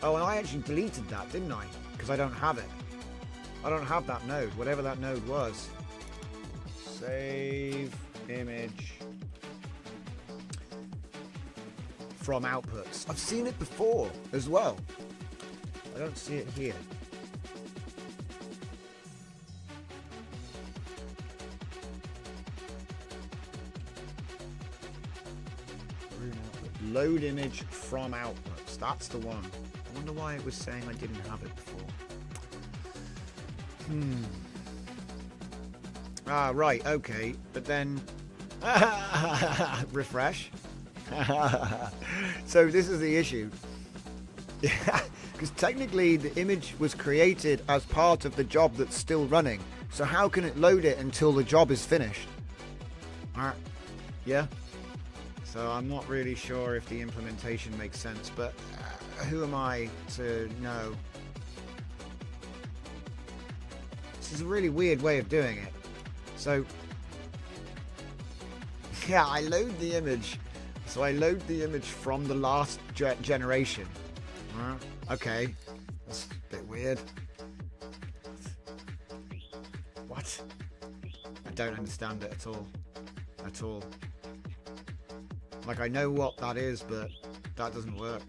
A: Oh, and I actually deleted that, didn't I? Because I don't have it. I don't have that node, whatever that node was. Save image from outputs. I've seen it before as well. I don't see it here. Load image from outputs. That's the one. I wonder why it was saying I didn't have it before. Ah, right, okay. But then... refresh. So this is the issue. Because technically the image was created as part of the job that's still running. So how can it load it until the job is finished? Yeah. So I'm not really sure if the implementation makes sense, but who am I to know? This is a really weird way of doing it. So, yeah, I load the image. So I load the image from the last generation. Okay, that's a bit weird. What? I don't understand it at all. At all. Like, I know what that is, but that doesn't work.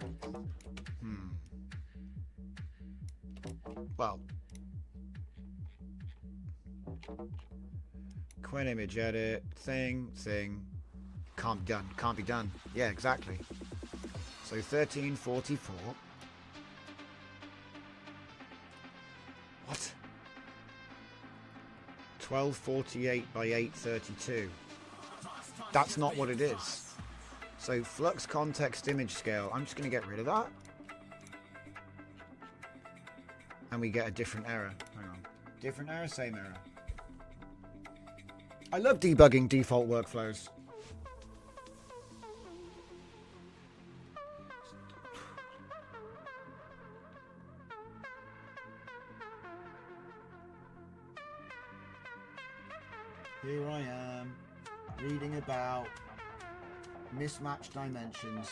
A: Well. Quit image edit. Thing. Can't be done. Can't be done. Yeah, exactly. So 1344. What? 1248 by 832. That's not what it is. So flux context image scale. I'm just going to get rid of that. And we get a different error. Hang on. Different error, same error. I love debugging default workflows. Here I am, reading about mismatched dimensions.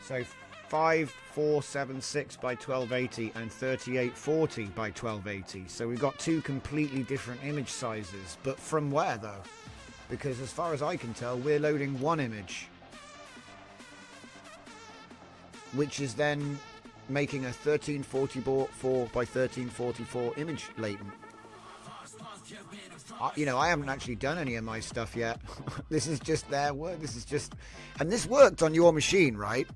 A: So 5476 by 1280 and 3840 by 1280. So we've got two completely different image sizes. But from where though? Because as far as I can tell, we're loading one image, which is then making a 1344 by 1344 image latent. You know, I haven't actually done any of my stuff yet. This is just their work. This is just... And this worked on your machine, right?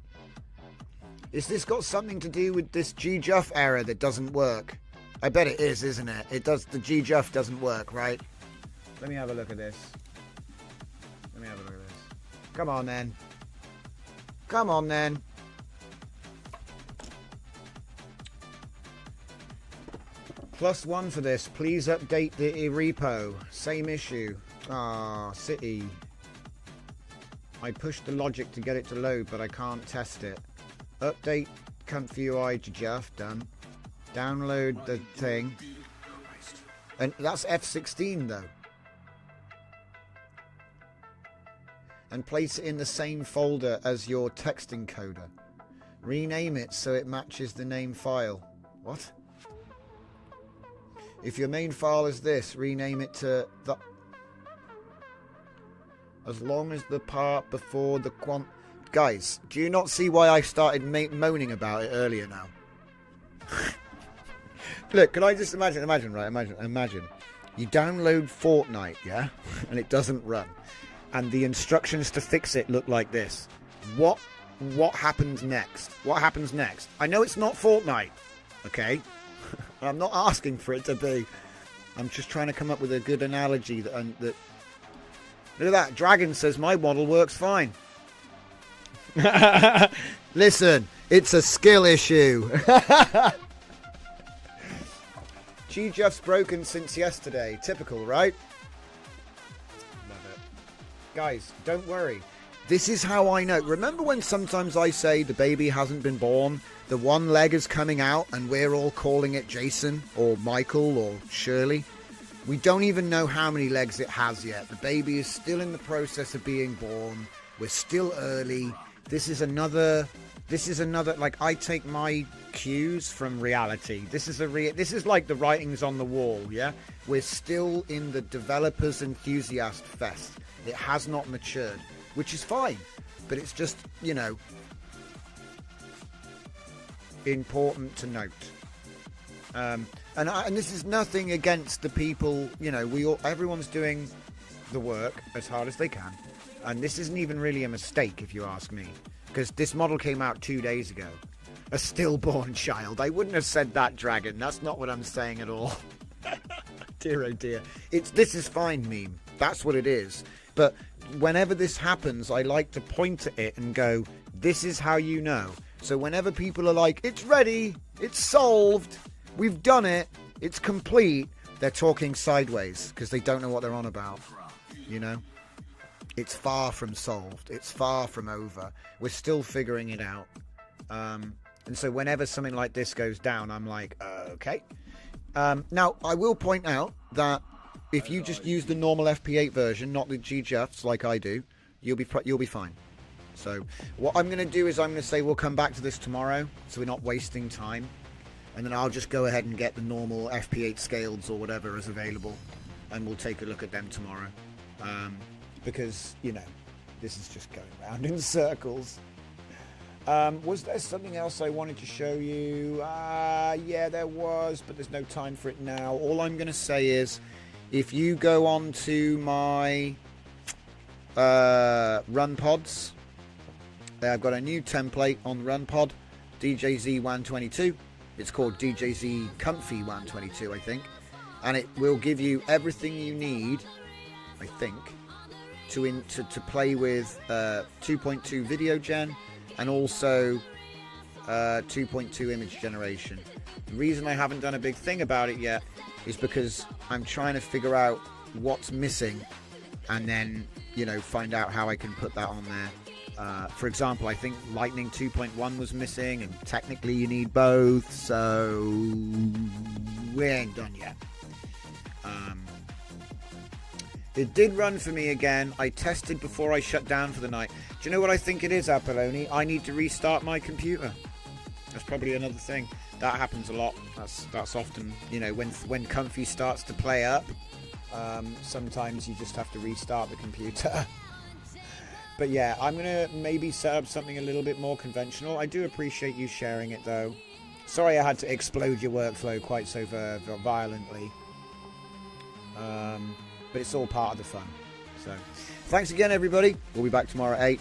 A: Is this got something to do with this GJUF error that doesn't work? I bet it is, isn't it? It does. The GJUF doesn't work, right? Let me have a look at this. Let me have a look at this. Come on, then. Come on, then. +1 for this. Please update the repo. Same issue. Ah, City. I pushed the logic to get it to load, but I can't test it. Update Comfy UI to GJUF. Done. Download the thing. And that's F16 though. And place it in the same folder as your text encoder. Rename it so it matches the name file. What? If your main file is this, rename it to the... As long as the part before the quant... Guys, do you not see why I started moaning about it earlier now? Look, can I just imagine. You download Fortnite, yeah? And it doesn't run. And the instructions to fix it look like this. What happens next? What happens next? I know it's not Fortnite, okay? I'm not asking for it to be. I'm just trying to come up with a good analogy that... Look at that. Dragon says my model works fine. Listen, it's a skill issue. GJUF's broken since yesterday. Typical, right? Love it. Guys, don't worry. This is how I know. Remember when sometimes I say the baby hasn't been born? The one leg is coming out and we're all calling it Jason or Michael or Shirley. We don't even know how many legs it has yet. The baby is still in the process of being born. We're still early. This is another, like, I take my cues from reality. This is like the writings on the wall, yeah? We're still in the developers enthusiast fest. It has not matured, which is fine. But it's just, you know, important to note. And this is nothing against the people, you know, everyone's doing the work as hard as they can. And this isn't even really a mistake, if you ask me, because this model came out 2 days ago. A stillborn child. I wouldn't have said that, Dragon. That's not what I'm saying at all. Dear oh dear. This is fine meme. That's what it is. But whenever this happens, I like to point at it and go, this is how you know. So whenever people are like, it's ready, it's solved, we've done it, it's complete, they're talking sideways because they don't know what they're on about. You know? It's far from solved. It's far from over. We're still figuring it out. And so whenever something like this goes down, I'm like, okay. Now, I will point out that if you just use the normal FP8 version, not the GGFs like I do, you'll be fine. So what I'm going to do is I'm going to say we'll come back to this tomorrow, so we're not wasting time. And then I'll just go ahead and get the normal FP8 scaleds or whatever is available, and we'll take a look at them tomorrow. Because, you know, this is just going round in circles. Was there something else I wanted to show you? Yeah, there was, but there's no time for it now. All I'm going to say is, if you go on to my Run Pods, I've got a new template on Run Pod, DJZ 122. It's called DJZ Comfy 122, I think. And it will give you everything you need, I think, to play with 2.2 video gen and also 2.2 image generation. The reason I haven't done a big thing about it yet is because I'm trying to figure out what's missing and then, you know, find out how I can put that on there. For example, I think Lightning 2.1 was missing, and technically you need both, so we ain't done yet. It did run for me again. I tested before I shut down for the night. Do you know what I think it is, Apolloni? I need to restart my computer. That's probably another thing. That happens a lot. That's often, you know, when Comfy starts to play up, sometimes you just have to restart the computer. But yeah, I'm going to maybe set up something a little bit more conventional. I do appreciate you sharing it, though. Sorry I had to explode your workflow quite so violently. But it's all part of the fun. So, thanks again, everybody. We'll be back tomorrow at 8.